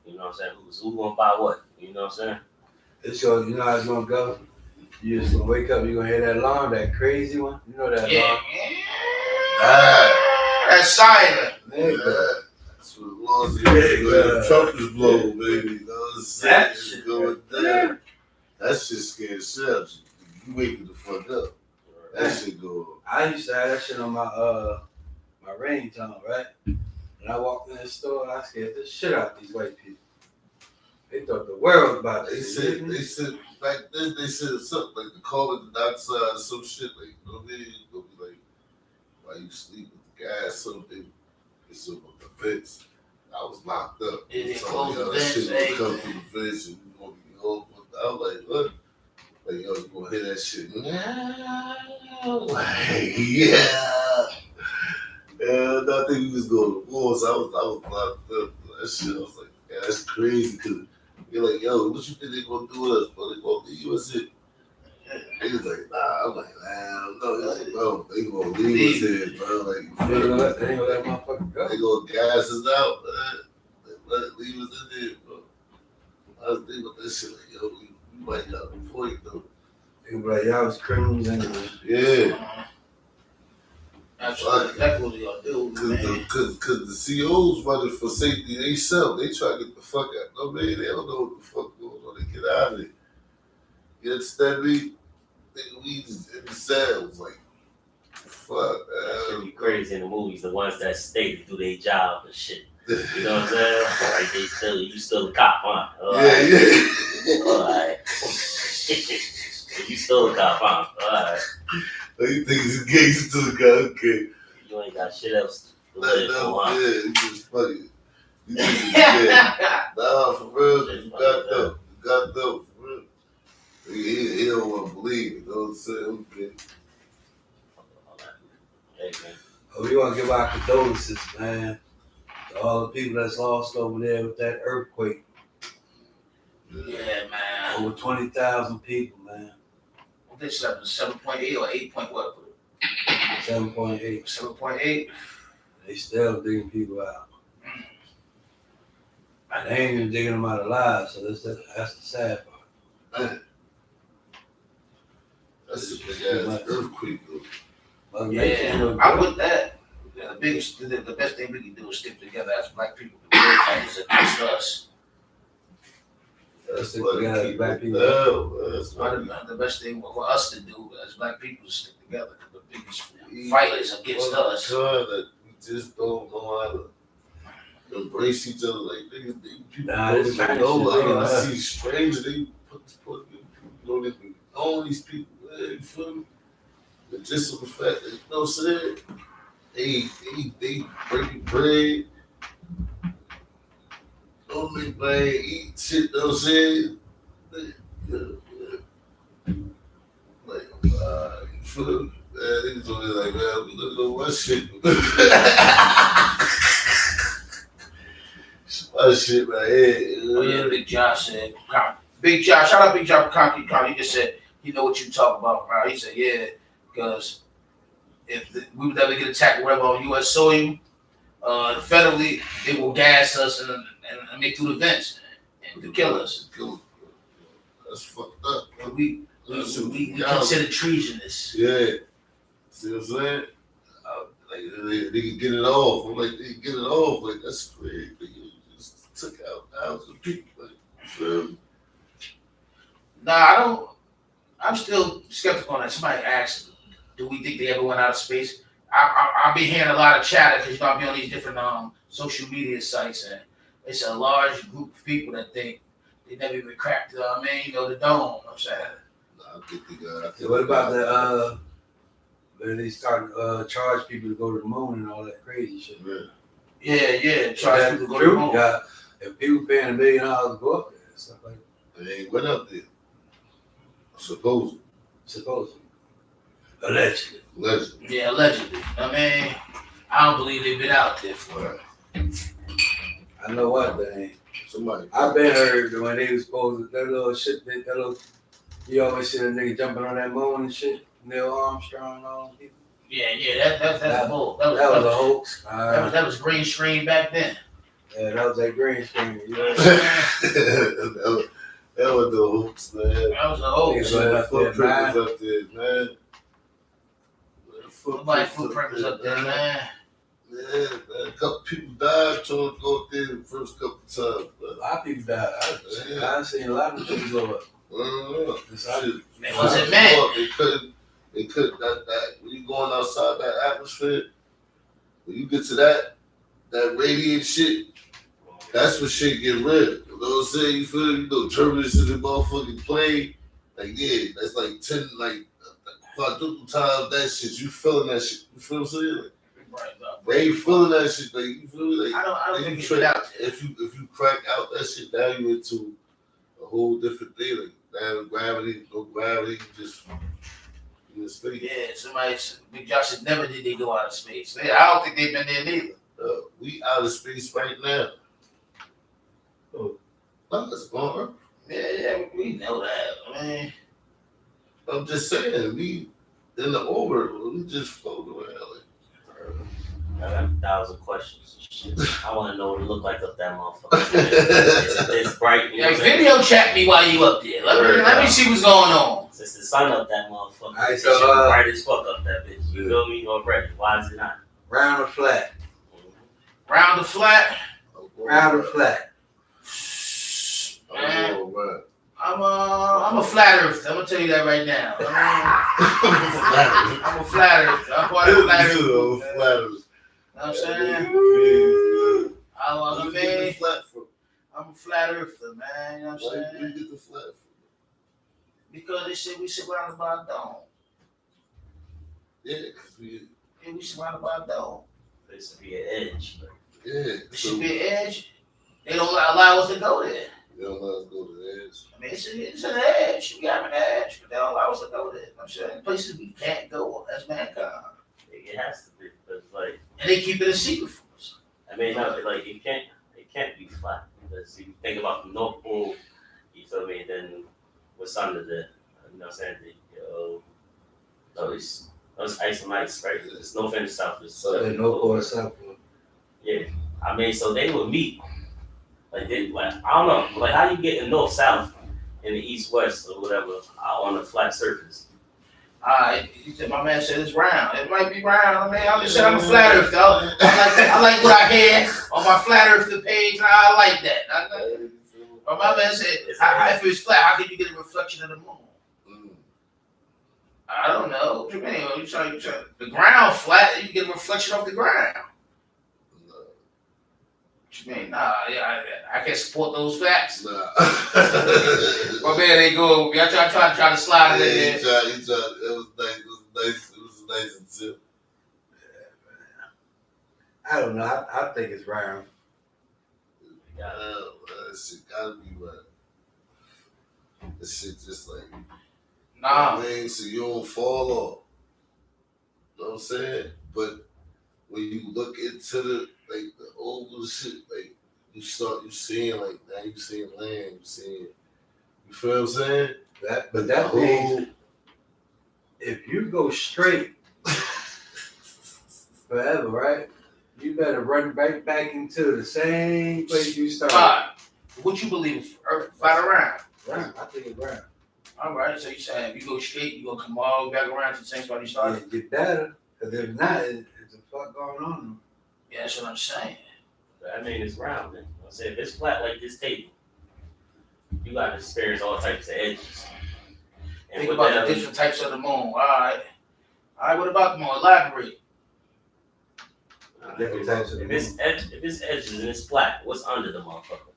You know what I'm saying? Who gonna buy what? You know what I'm saying? It's going, you know how it's gonna go. You just gonna wake up, you gonna hear that alarm, that crazy one. You know that Yeah. alarm. That's silent. There you go. That's what it was. The trumpets blow, baby. You know what I'm saying? That It's shit going right down. That shit scared the shit out of you. You waking the fuck up. That shit go. I used to have that shit on my my ringtone, right? When I walked in the store, I scared the shit out of these white people. They thought the world was about They to said back then they said something like to call it the dark side or some shit like, you know what I mean? They'll be like, why you sleep with the gas? Something. It's about the vents. I was locked up. Yeah, they So, closed the that vents, shit hey. gonna come through the vents and you gonna be open. I was like, what? Like, yo, you gonna hear that shit? Like, yeah. And I think we was going to war, so I was locked up. That shit, I was like, yeah, that's crazy. Cause you're like, yo, what you think they gonna do with us? But they gonna leave us it. He was like, nah. I'm like, nah, no. He's like, bro, they gonna leave us here, bro. Like, They ain't gonna let motherfucker go. they gonna gas us out, man. They leave us in there, bro. I was thinking about that shit, like, yo, you might have a point, though. They be like, y'all was criminals anyway. Yeah. That's what we gonna do, man. Cause the COs running for safety themselves. They try to get the fuck out. No man, they don't know what the fuck going on. They get out of there. You understand me? We just in the cells, like, fuck, That should be crazy in the movies. The ones that stay to do their job and shit. You know what I'm saying? Like you still a cop, huh? Yeah. Alright. You still a cop, huh? Alright. Oh, you think he's engaged to the guy? Okay. You ain't got shit else to live for, huh? Yeah, you just funny. You think he's dead. Nah, for real, you got them. You got them, for real. He don't want to believe it. You know what I'm saying? Okay. Hey, man. But we want to give our condolences, man, to all the people that's lost over there with that earthquake. Yeah, man. Over 20,000 people, man. What they 7.8 or 8 point what? 7.8. 7.8. They still digging people out. And they ain't even digging them out alive, so that's the sad part. That's a big ass earthquake, though. Yeah, I'm with that. Yeah, the best thing we can do is stick together as black people. The real fighters against us. That's Stick what together as keep black it people. down. That's It's what the best thing for us to do as black people is stick together. Because the biggest fighters against us. that we just don't know how to embrace each other. Like niggas, people Nah, don't this even Spanish know. shit, they I got see strangers. They put people don't even know these people. Man, you feel me? But just for the fact that you know what I'm saying, they break bread. Don't make man eat shit. You know what I'm saying? Like, you feel me? Niggas over there like, man, we don't know what shit. My shit right here. Oh yeah, Big Josh said. Big Josh, shout out Big Josh for Conky. He just said, you know what you talk about, bro. He said, yeah, because if we would ever get attacked or whatever on U.S. soil, federally, they will gas us and make through the vents and to kill us. That's fucked up. And we consider treasonous. Yeah. See what I'm saying? Like they can get it off. I'm like, they can get it off. Like, that's crazy. They just took out thousands of people. Like, you feel me? Nah, I don't. I'm still skeptical on that. Somebody asked, do we think they ever went out of space? I'll be hearing a lot of chatter because I'll be on these different social media sites, and it's a large group of people that think they never even cracked the dome. You know what I'm saying? Nah, I think they got. So what about the when they start charge people to go to the moon and all that crazy shit? Yeah. Try to go to the moon. Yeah, if people paying $1 million to go up there and stuff like that. They ain't went up there. Supposedly. Allegedly. Yeah, allegedly. I don't believe they've been out there for it. I know what they. Somebody. I've been heard that when they was supposed to, that little shit, that little, you always see a nigga jumping on that moon and shit, Neil Armstrong and all them people. Yeah, that's a bull. That was a hoax. That was green screen back then. Yeah, that was that green screen. You know what I'm saying? That was the hooks, man. That was a hoax. Yeah. Footprint was up there, man. Nobody's footprint was up there, man. Yeah, man. A couple people died trying to go up there the first couple times. A lot of people died. I've seen a lot of people blow up. It wasn't meant. They couldn't, that when you going outside that atmosphere, when you get to that radiant shit, that's when shit get real. You know what I'm saying? You feel me? You know, turbulence in the motherfucking plane. Like, yeah, that's like 10, like, quadruple times that shit. You feeling that shit. You feel what I'm saying? Like, they ain't feeling that shit. Like, you feel me? Like, I don't think you it's out there. if you crack out that shit, now you into a whole different thing. Like, now gravity, no gravity, just in space. Yeah, somebody said, Big Josh said, never did they go out of space. I don't think they've been there neither. We out of space right now. Oh, that's going. Yeah, we know that, man. I'm just saying, we in the over, we just float around. I got 1,000 questions and shit. I want to know what it look like up that motherfucker. It's bright. You know Yeah, what I'm saying? video chat me while you up there. Let me see what's going on. Since the sun up that motherfucker, Alright, it so, should be bright as fuck up that bitch. You Yeah. feel me? Already. Why is it not? Round or flat? Round the flat. Round or flat? Man, Oh, man. I'm a flat earther. I'm gonna tell you that right now. I'm a flat earther. I'm part of the flat earth. You group, man. flat earth. You know what I'm saying? Where you get the flat from? I'm a flat earther, man. You know what I'm Where saying? you get the flat from? Because they said we surrounded by a dome. Yeah, cause we, Yeah, we surrounded by a dome. There should be an edge. yeah. There So should be an edge. They don't allow us to go there. you don't let us go to the edge. I mean, it's an edge. We have an edge, but they don't allow us to go there. You know what I'm saying? Places we can't go as mankind. It has to be because, like, And they keep it a secret from us. I mean, no, like it can't be flat because if you think about the North Pole, you feel me? Then what's under there? You know what I'm saying? Those ice and ice, right? It's North and South. There's no Pole South Pole. Yeah, I mean, so they would meet. Like I don't know, like how you get in North South and the East West or whatever on a flat surface. Alright, my man said it's round. It might be round. I mean, I'm just saying I'm a flat earth, though. I like what I hear on my flat earth page. I like that. But my man said, if it's flat, how can you get a reflection of the moon? Mm. I don't know. What you mean? You trying the ground flat, you get a reflection of the ground. No. What you mean? Nah, yeah, I can't support those facts. Nah. My man, they go. I try to slide it in there. He tried. It was nice. It was nice and simple. I don't know. I think it's round. That shit gotta be right. That shit just like, Nah. I mean, so you don't fall off. You know what I'm saying? But when you look into the oval shit, like you seeing like now you seeing land, you seeing, you feel what I'm saying? But that means if you go straight forever, right? You better run right back into the same place you started. Fine. What you believe? Earth flat around. Round. I think it's round. All right. So you saying if you go straight, you gonna come all the way back around to the same spot you started? It get better, because if not, it's a fuck going on. Yeah, that's what I'm saying. I mean, it's round, man. I say if it's flat like this table, you got to experience all types of edges. And Think with about that, the different types of the moon. All right. What about the moon? Elaborate. Different types of if it's edges and it's flat, what's under the motherfucker?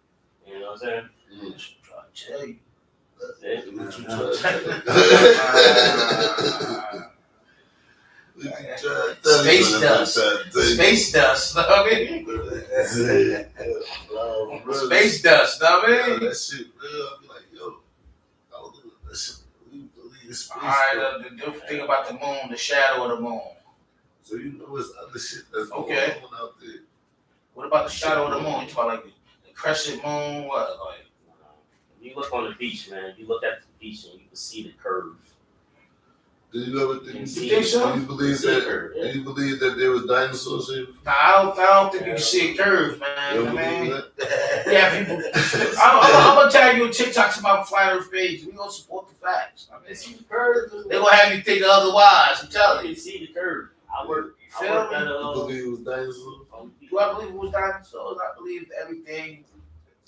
You know what I'm saying? That's what I'm trying to tell you. That's it. What you Uh-huh. trying to tell me? Space dust. Space dust. Know what I mean? Space dust. Know what I mean? That shit real. I be like, yo, I don't know that shit. We believe it's space. All right. The different thing about the moon, the shadow of the moon. So you know it's other shit that's going Okay. on out there. What about the shadow of the moon? You talking about like the crescent moon? What? Like, You look on the beach, man. You look at the beach and you can see the curve. Do you ever think? You You see think so? believe see the that? curve, Do yeah. you believe that there was dinosaurs here? nah, I don't think you can see a curve, man. You I don't believe mean, that? yeah, people. I'm gonna tag you on TikToks about flat Earth page. We gonna support the facts. I mean, See the curve. they gonna have you think otherwise. I'm You telling you. can see the curve. I work You at feel You believe it was dinosaurs? Do I believe it was dinosaurs? I believe everything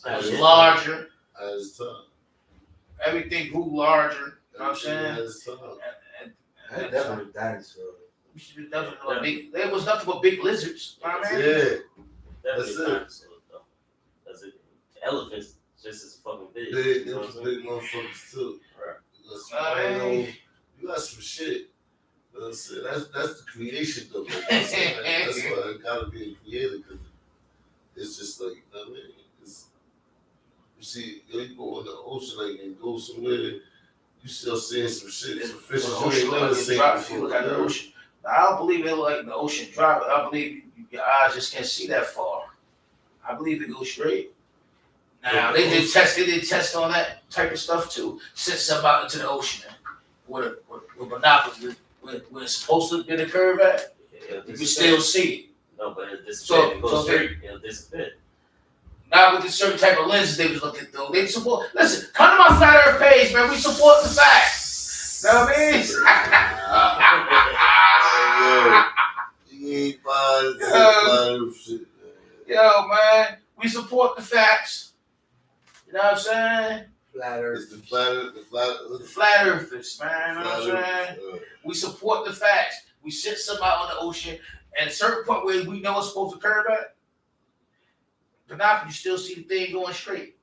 was Yeah. larger. At his time. Everything grew larger. You know what I'm At saying? his time. That's definitely dinosaur. We should be nothing but big. There was nothing but big lizards. You know what I mean? Yeah. Definitely That's it. dinosaurs, though. That's it. Elephants just as fucking big. Big, You know what I'm saying? big motherfuckers too. Right. Hey. You got some shit. You know what I'm saying? That's the creation though. That's why it gotta be created, because it's just like, you know what I mean? You see, you go in the ocean like and go somewhere, you still seeing some shit, some fish The you ocean ain't look never like it's seen dry. If you before. look at the ocean, now, I don't believe it look like the ocean dry, but I believe your eyes just can't see that far. I believe it goes straight. Now they did test on that type of stuff too. Sent something out into the ocean. with binoculars where it's supposed to be the curve at, you can still see it. No, but it'll disappear. So- If it goes so straight, it'll disappear. Not with the certain type of lenses they was looking through. They support. Listen, come to my Flat Earth page, man. We support the facts. Know what I mean? You ain't buying shit, man. Yo, man, we support the facts. You know what I'm saying? Flat It's Earth. the flat, The flat earthers, man. You know what I'm saying? Earth. We support the facts. We sit something out on the ocean, and at a certain point where we know it's supposed to curve at, binoculars, you still see the thing going straight.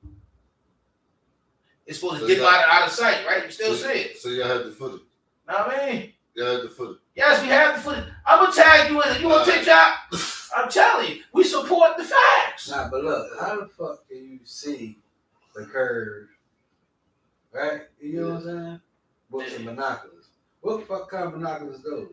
It's supposed to So dip y'all- out of sight, right? You still see it. So y'all had the footage. Know what I mean? Y'all had the footage. Yes, we have the footage. I'm gonna tag you in it. You want to take that? I'm telling you, we support the facts. Nah, but look, how the fuck can you see the curve? Right? You know what I'm saying? With some binoculars. What the fuck kind of binoculars those?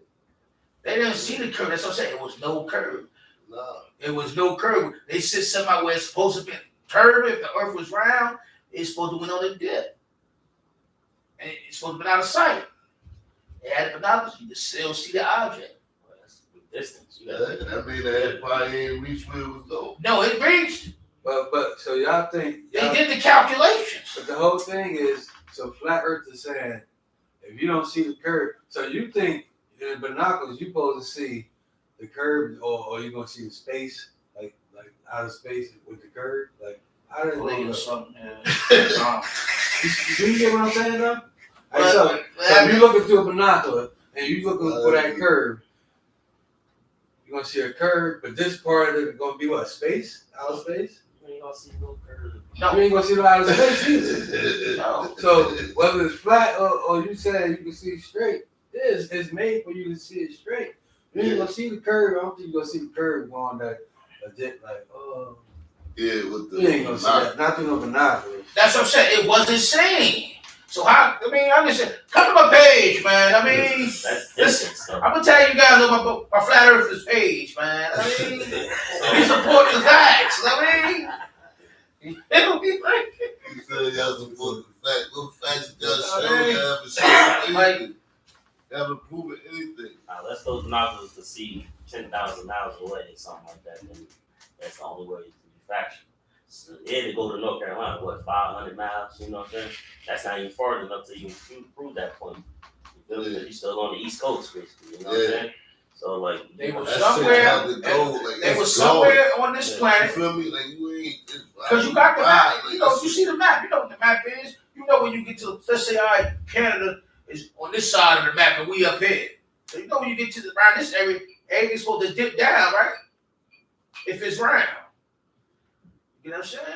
They didn't see the curve. That's what I'm saying. It was no curve. Nah. It was no curve. They sit somewhere where it's supposed to be curved. If the earth was round, it's supposed to went on a dip. And it's supposed to be out of sight. They had the binoculars. You could still see the object. Well, that's the distance. You That, got that mean that probably ain't reached where it was going. No, it reached. But so y'all think They did the calculations. but the whole thing is so flat earth is saying if you don't see the curve, so you think in binoculars you're supposed to see the curve or you're gonna see the space, like out of space with the curve? Like how does it Believe go? something. Do you get what I'm saying though? Like, But- so if you looking through a binocular and you looking for that curve, you're gonna see a curve, but this part of it gonna be what, space? Outer space? You ain't gonna see no curve. You ain't gonna see no outer space either. No. So whether it's flat or you say you can see it straight, it's made for you to see it straight. You ain't gonna see the curve. I don't think you're gonna see the curve going that a dip like Yeah, with the you ain't gonna see that. Not through no binoculars. That's what I'm saying. It wasn't seen. So how? I mean, I'm just saying. Come to my page, man. I mean, That's distance, though. I'm gonna tell you guys on my Flat Earthers page, man. I mean, we support the facts. I mean, it'll be like, You said y'all support the fact. What facts y'all I show? mean, Y'all haven't shown like- anything. Y'all haven't proven anything. Now, let's those binoculars to see 10,000 miles away or something like that. Then that's the only way to be factual. So, yeah, to go to North Carolina, what, 500 miles? You know what I'm saying? That's not even far enough to even prove that point. You feel me? 'Cause you still on the East Coast, basically. You know what I'm Yeah. saying? So, like, They were That somewhere. shit had to go. Like, They it's were gone. somewhere on this Yeah. You planet. feel me? Like you ain't. Because you got the map. Like, You know, you see the map. You know what the map is. You know when you get to, let's say, all right, Canada is on this side of the map and we up here. So you know when you get to around this area, everything's supposed to dip down, right? If it's round. You know what I'm saying?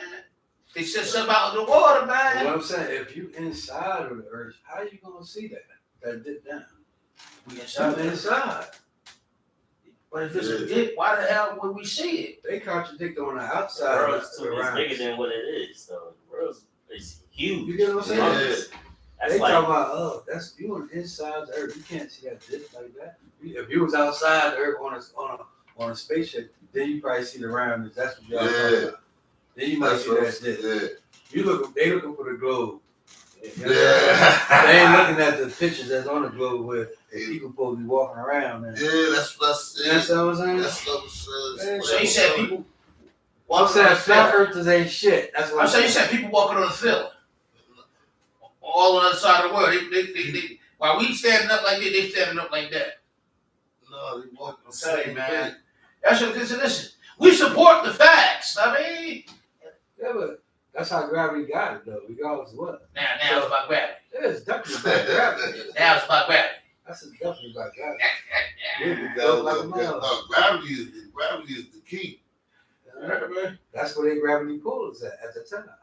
They said something out in the water, But man. what I'm saying, if you inside of the earth, how you gonna see that dip down? We inside I'm there. inside. But if it's a dip, why the hell would we see it? They contradict on the the outside. world of is the it's bigger round. than what it is. So, the world is huge. You get what I'm saying? Yeah. That's They like, talking about, that's you on the inside of the earth. You can't see that dip like that. If you was outside the earth on a spaceship, then you probably see the round. That's what y'all talking about. Then you might That's see what that dip. yeah. They looking for the globe. You know what I'm Yeah. saying? They ain't looking at the pictures that's on the globe where people supposed to be walking around. And, Yeah, that's what I said. you understand what I'm saying? That's what I'm saying. So you said people I'm walking on saying the flat field. earthers ain't shit. That's what I'm saying you said people walking on the field. All on the other side of the world. They while we standing up like that, they standing up like that. No, they walk I'm telling you, man. That's what listen. We support the facts. I mean, Yeah, but that's how gravity got it, though. Regardless of what. now it's about gravity. Yeah, it's definitely about gravity. Now it's about gravity. That's definitely about gravity. Gravity is the key. That's where they gravity pull is at the center.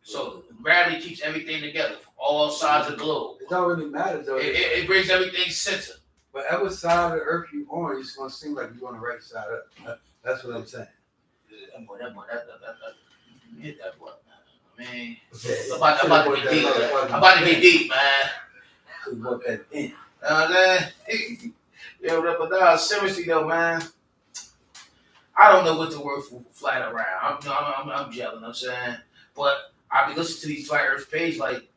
So gravity keeps everything together from all sides of the globe. It don't really matter though. It brings everything center. Whatever side of the earth you on, it's gonna seem like you're on the right side up. That's what I'm saying. That boy, hit that boy, man. I mean, Yeah. I'm about to get deep. I'm about to get deep, man. To what that in. Man. Yo, but no, seriously though, man. I don't know what the word for flat around. I'm gelling, I'm saying. But I be listening to these flat earth pages like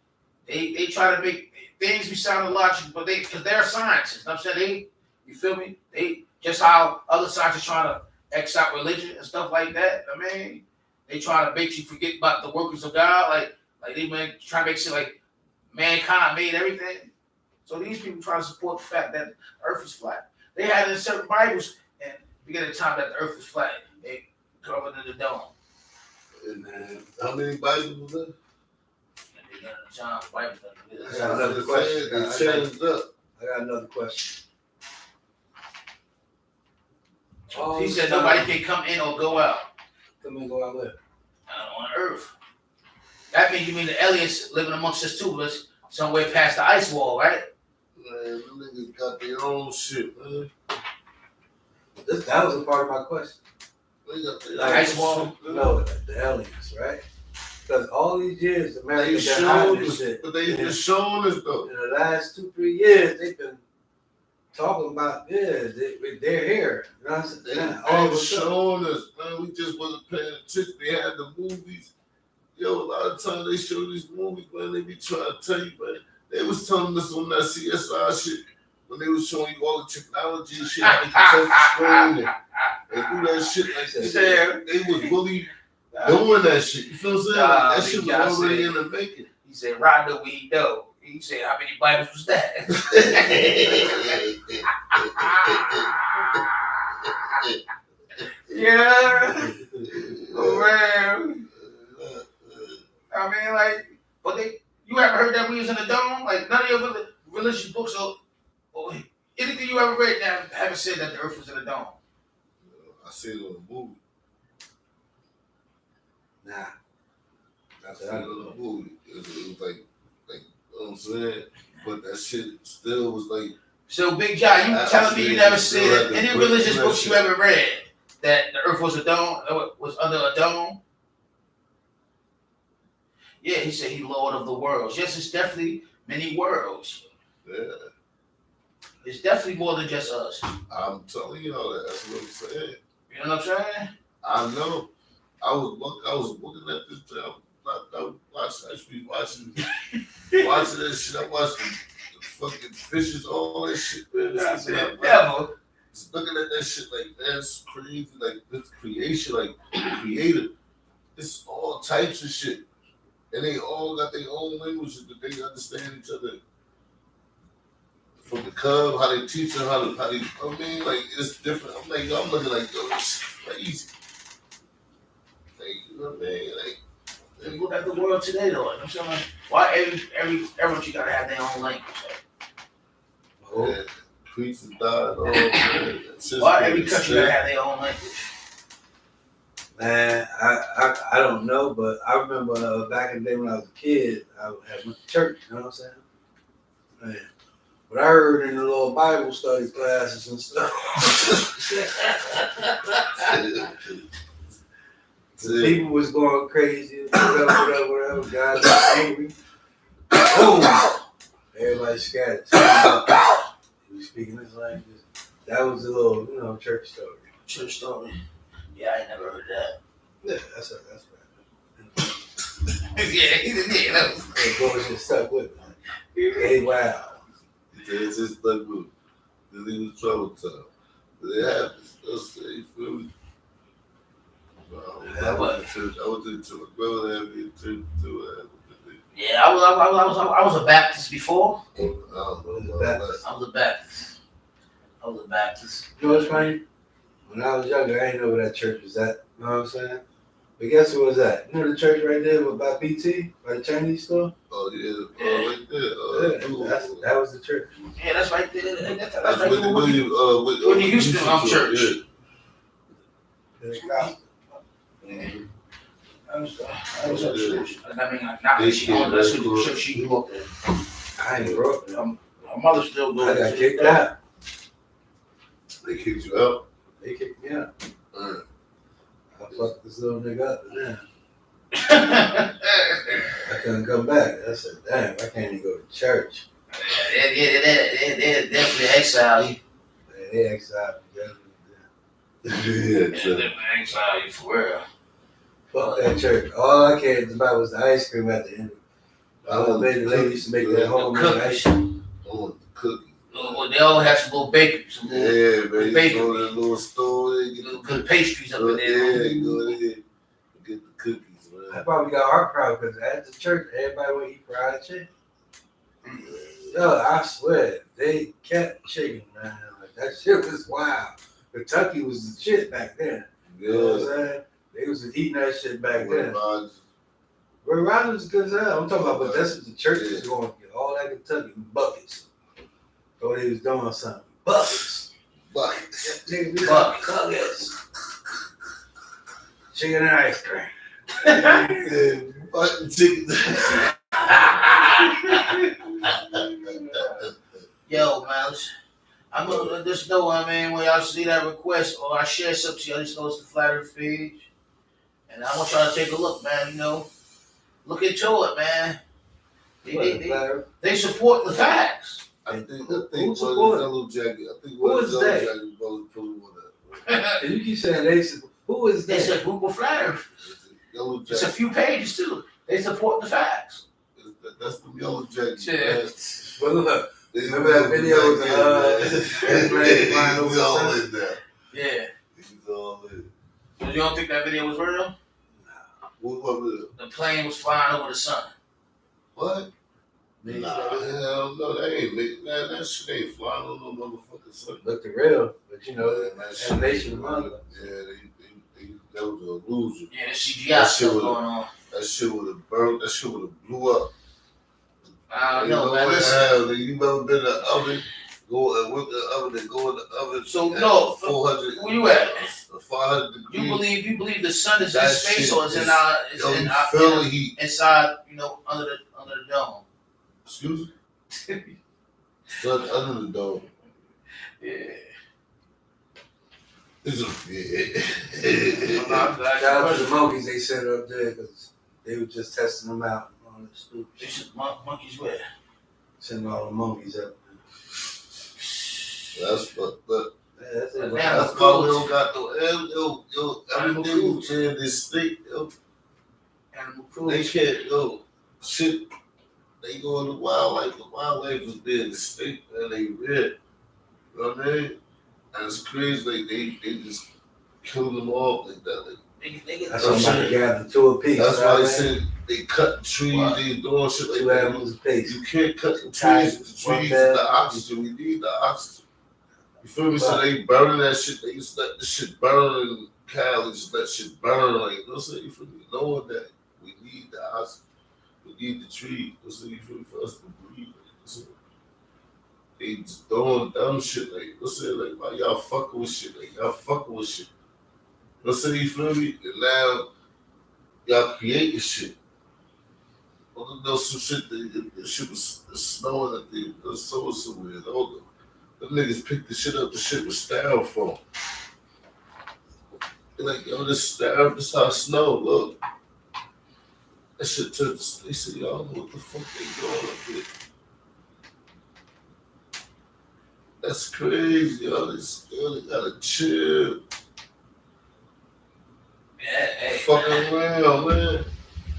They try to make things be sounding logical, but because they're scientists. You know what I'm saying? You feel me? They just how other scientists trying to X out religion and stuff like that. I mean, they try to make you forget about the workings of God, like they try to make shit like mankind made everything. So these people try to support the fact that the earth is flat. They had it in certain Bibles and beginning of time that the earth is flat. They covered in the dome. And how many Bibles was there? And they got the John Bible. I got another question. They changed up. I got another question. He said nobody can come in or go out Come and go out with. on Earth. That means you mean the aliens living amongst us too, but somewhere past the ice wall, right? Man, them niggas got their own shit, man. That was a part of my question. They got their Like own ice wall? shit, man. No, the aliens, right? Because all these years, America They been showed hiding us, this shit. but they just showing us though. In the last 2-3 years, they've been talking about they're here. You know what I'm saying? They All of been a sudden. showing us, man. We just wasn't paying attention. They had the movies. Yo, a lot of times they show these movies, man. They be trying to tell you, man. They was telling us on that CSI shit when they was showing you all the technology and shit, how they can touch the screen and do that shit. Like they was really doing that shit. You feel what I'm saying? Nah, That shit was Josh already said- in the making. He said, Rod know what he know. He said, how many Bibles was that? Yeah. Oh, man. I mean, like, but you ever heard that we was in the dome? Like, none of your religious books or anything you ever read now haven't said that the earth was in the dome. I seen it on the movie. Nah. I seen it on the movie. It was like, you know what I'm saying? But that shit still was like, So, Big John, you telling me you never said any religious books you ever read that the earth was a dome, was under a dome? Yeah, he said he's Lord of the worlds. Yes, it's definitely many worlds. yeah, It's definitely more than just us. I'm telling you all that. That's what I'm saying. You know what I'm saying? I know. I was looking at this job. I watching that shit. I watched the fucking fishes, all that shit, man. I said, devil. Just looking at that shit like that's crazy. Like this creation, like creative. It's all types of shit. And they all got their own languages that they understand each other. From the cub, how they teach them, how they, I mean, like, it's different. I'm looking like, yo, this is crazy. Like, you know what I mean? Like, And look at the world today, though. I'm saying, like, why everyone you gotta have their own language? Oh. yeah, creatures died, all man. Why every country gotta have their own language? Man, I don't know, but I remember back in the day when I was a kid, I had went to church, you know what I'm saying? Man, but I heard in the little Bible study classes and stuff, people was going crazy, whatever, guys got angry. Boom! Everybody scattered. He was speaking his language. That was a little, church story. True story. Yeah, I ain't never heard that. Yeah, that's right. yeah, that was Hey, boys just stuck with me. Hey, wow. It's just stuck with me. Then he was trouble time. It happens. You feel me? I went to church. I went to church. My brother had me in church too. Yeah, I was a Baptist before. I was a Baptist. I was a Baptist. You know what's funny? When I was younger, I didn't know where that church was at. You know what I'm saying? But guess what was that? You know the church right there by BT? By the Chinese store? Oh, yeah. Yeah. Right there. That was the church. Yeah, that's right there. That's That's right there. Whitney Houston church. Yeah. I was at church. I mean, not that she owned that church she grew up in. I ain't grew up there. Her mother still goes. I got kicked out. They kicked you out. They kicked me out. Mm. I fucked this little nigga up and then Yeah, I couldn't come back. I said, damn, I can't even go to church. they definitely exile you. Man, they exiled me. Yeah, They definitely exile you for real. Fuck that church. All I cared about was the ice cream at the end. Lady used to make that homemade ice Cookies. cream. I want the cookies. Well, they all have some little bakeries, some little, Yeah, man. You bakery. go to the little store, they get little the good pastries up in there. Yeah, go there, get the cookies, That's man. why we got our crowd, because at the church, everybody would eat fried chicken. Yo, I swear, they kept chicken, man. Like, that shit was wild. Kentucky was the shit back then. You know what I'm Yeah. saying? They was eating that shit back Roy then. Rogers. Roy Rogers was good as hell. I'm talking about, but that's what the church was going to get. All that Kentucky buckets. So they was doing something. Buckets. Buckets. Nigga, we Buckets. buckets. Chicken and ice cream. Yeah, button chicken. Yo, man, I'm gonna just know, when y'all see that request or I share something, y'all just know it's the Flat Earth page. And I want y'all to take a look, man, look into it, man. They support the facts. I think Who's Brother Yellow Jacket. I think Who is Yellow they? Jacket Brother Pulu on that. And you keep saying they support. Who is It's that? a group of Flat Earthers. Yellow It's a Jacket. few pages, too. They support the facts. That's the Yellow Jacket. Yeah. Man. But look, They remember that video with Yeah, flying over he's the all sun? in there. Yeah. He's all in. So you don't think that video was real? What was it? The plane was flying over the sun. What? Man, Nah, hell no, that ain't man. That shit ain't flying on no motherfucking sun. look the real, but you know, Man, that shit- animation money. Yeah, that was a illusion. Yeah, the CGI That shit stuff was- going on. That shit would have burned. That shit would have blew up. I don't You know, man. what Listen. hell, nigga, you ever been in the oven? Go and whip the oven and go in the oven. So, at no, 400. where you at? 500 degrees. You believe the sun is in That space shit or is is- Yo, in you feel the heat. inside, under the dome? Excuse me. Sun under the dome. Yeah. It's yeah. Shout out to the monkeys they set up there because they were just testing them out on the stupid They shit. should monkeys where? Sending all the monkeys up. That's fucked up. Yeah, that's it. Now, That's why we don't got no yo. Animal Everything you cruelty. can this state, yo. Animal They cruelty. can't yo. Shit. They go in the wildlife. The wildlife is there in the state, and they red. You know what I mean? And it's crazy. They just kill them off like that. Like, That's why somebody gathered two apiece. that's right, why they man? said they cut trees. Wow. They doing shit like Two that. animals apiece. You can't cut the Tigers, trees. The one trees bad. is the oxygen. We need the oxygen. You feel me? So they burning that shit. They just let the shit burn in Cali. Just let shit burn. Like, you know what I'm saying? You feel me? Knowing that we need the oxygen. We need the tree. You know what I'm saying? You feel me? For us to breathe. Like, so they just doing dumb shit. Like, you know what I'm saying? Like, why y'all fucking with shit? Like, y'all fucking with shit. You know what I'm saying? You feel me? And now y'all creating shit. Well, you know, some shit, the shit was snowing at the store somewhere. Hold on. Them niggas picked the shit up, the shit was styrofoam. They're like, yo, this styrofoam, this how it snow, look. That shit took, they said, y'all know what the fuck they doing up here. That's crazy, yo. They gotta chill. Hey, Fucking around, man.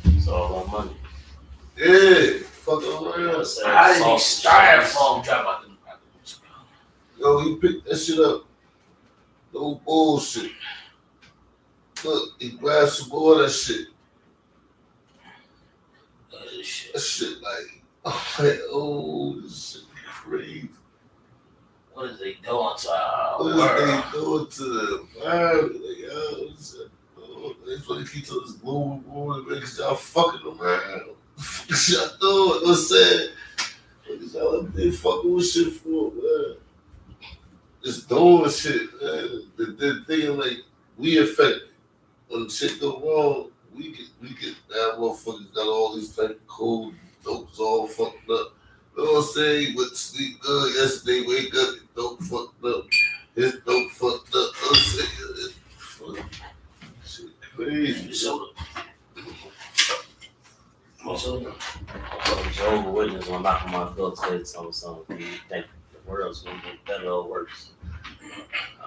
It's all about money. Yeah, fucking You know what I'm around. saying? How did Soft these styrofoam drop out the Yo, he picked that shit up. No bullshit. Look, he grabbed some more of that shit. shit? That shit like, I'm like, oh, this shit crazy. What is they doing to our What world? is they doing to the environment? Like, yo, this shit, oh, that's why they keep telling this global warming, man, because y'all fucking around. Y'all doing, what's that? What is y'all up there fucking with shit for, man? Just doing shit, man. The thing like, we affected. When shit go wrong, we get that motherfuckers got all these type of cold dopes all fucked up. You know what I'm saying? But sleep good yesterday, wake up, his dope fucked up. His dope fucked up. You know what I'm saying? Fuck. Shit crazy. So, Jehovah's Witness will knock on my door today, tell me something. Do you think the world's gonna get better or worse?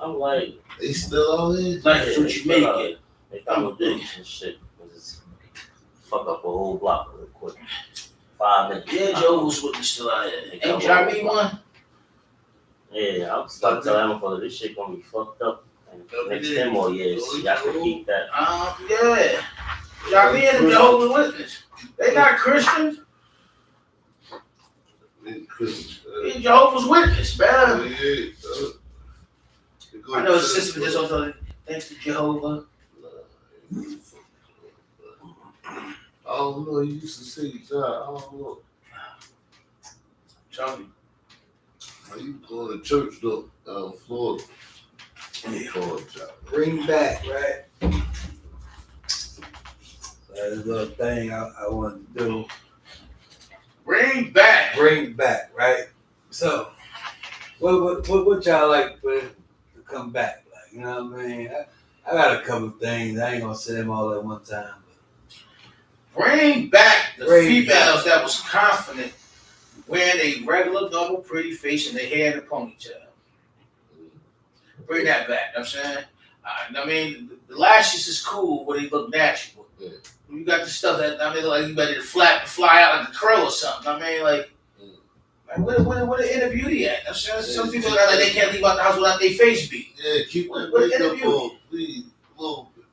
I'm like, They still out here? life is what you make it. They thought we did and shit. Just fuck up a whole block real quick. 5 minutes. Yeah, Jehovah's Witness still out here. Ain't Jarby one? Yeah, I was starting to tell them this shit gonna be fucked up. And next 10 more years, y'all can keep that. Yeah. Jarby and the Jehovah's Witness. They not Christians. They Jehovah's Witness, man. I know his sister just also thanks to Jehovah. I don't know. He used to say that. I don't know. Tell me. How you going to church though? Down in Florida. Bring back, right? That's a little thing I want to do. Bring back. Bring back, right? So, what y'all like for it to come back? Like, you know what I mean? I got a couple things. I ain't gonna say them all at one time. Bring back the Bring females that was confident wearing a regular, normal, pretty face and their hair in a ponytail. Bring that back. You know what I'm saying? I mean, the lashes is cool, but they look natural. Yeah. You got the stuff that like you ready to fly out like a crow or something. I mean, like where the inner beauty at? You know what I'm saying? Some people got like they can't leave out the house without their face beat. Yeah, keep that What makeup on, please. A little bit.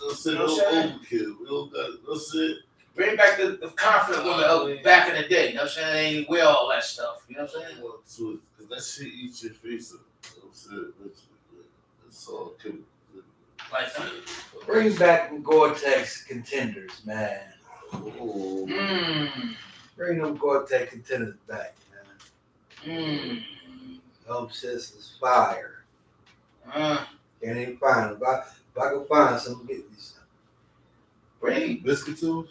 Let's say no overkill. We don't got it. That's it. Bring back the confident women of back in the day. You know what I'm saying? They ain't wear all that stuff. You know what I'm saying? Because that shit eats your face up. You know what I'm saying? It's all good. Like, Bring back Gore-Tex contenders, man. Oh, Bring them Gore-Tex contenders back, man. mm. Them shits is fire. Uh, Can't even find them. If I can find some, get me some. bring biscuit too?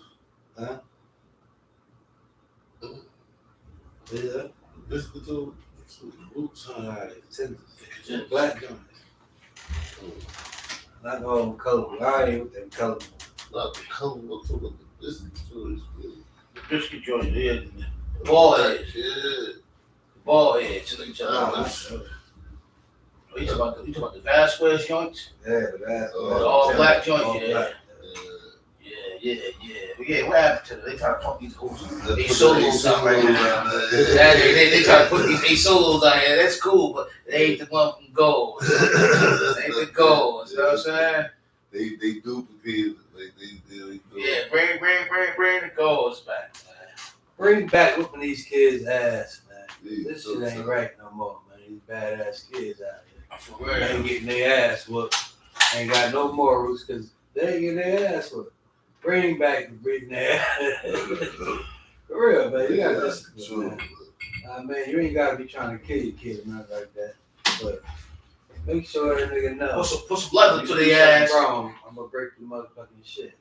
Yeah. Biscuit too? Boots on tenders. Black joints. Not all them colorful. I ain't with them colorful. Not the color, but the biscuit too is good. the biscuit joint. Yeah, the ball head. Yeah. Ball head. So you talking about the Vasquez joints? Yeah, that's all black joints, all yeah. black. Yeah, what happened to them? They try to pump these hoes. They They put solos the out right now. there. They try to put these A solos out here. That's cool, but they ain't the one from gold. They ain't the gold. You know what I'm saying? They duplicate. They do. Yeah, bring the golds back, man. Bring back whooping these kids' ass, man. Yeah, This shit ain't right no more, man. These badass kids out here. For They ain't real. getting their ass whooped. Ain't got no morals because they ain't getting their ass whooped. Bring back the beating their ass. For real, man. You gotta listen to it, man. Man, you ain't gotta be trying to kill your kid or nothing like that. But make sure that nigga know. Put some leather to their ass. Wrong, I'm gonna break the motherfucking shit.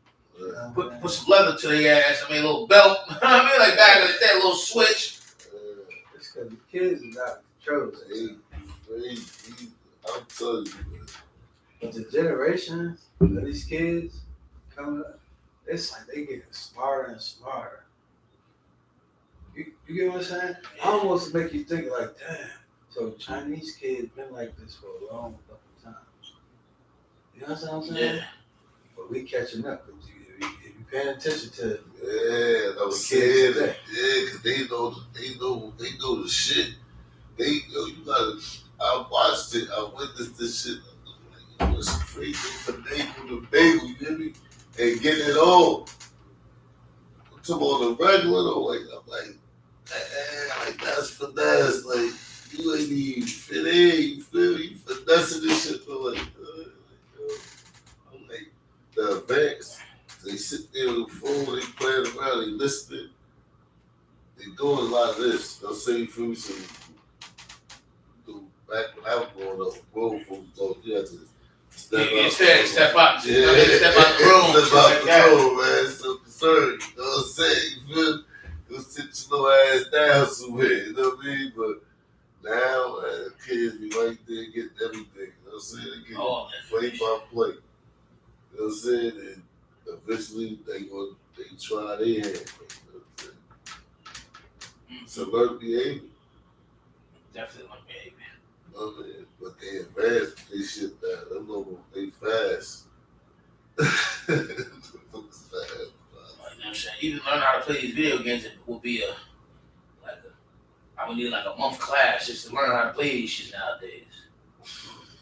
Put some leather to their ass. I mean, a little belt. I mean, like back in the day, a little switch. It's because the kids is out of control. I'm telling you, man. But the generations of these kids coming up, it's like they getting smarter and smarter. You get what I'm saying? I almost make you think like, damn. So Chinese kids been like this for a long fucking time. You know what I'm saying? Yeah. But we catching up. If you paying attention to Yeah, I was saying that. Yeah, because they know the shit. You gotta. I watched it. I witnessed this shit. It was crazy for the bagel, you hear me? And getting it on. I'm talking on the regular though. Like I'm like that's finesse. Like you ain't even fit in. You feel me? You finessing this shit for like. I'm like the advance. They sit there with the phone, they playing around, they listening. They doing a lot of this. They'll say for me some. Back when I was growing up, grown folks told you had to step out. Step out. Yeah. Step out the room. Step out the room, man. It's so concerned. You know what I'm saying? You feel me? Go sit your little ass down somewhere. You know what I mean? But now, man, kids be right there getting everything. You know what I'm saying? They get play by play. You know what I'm saying? And eventually they try their hand. You know what I'm saying? So learn behavior. Definitely like behavior. But they advanced they shit now. Them little they fast. Like, saying? Even learn how to play these video games would be I would need like a month class just to learn how to play these shit nowadays.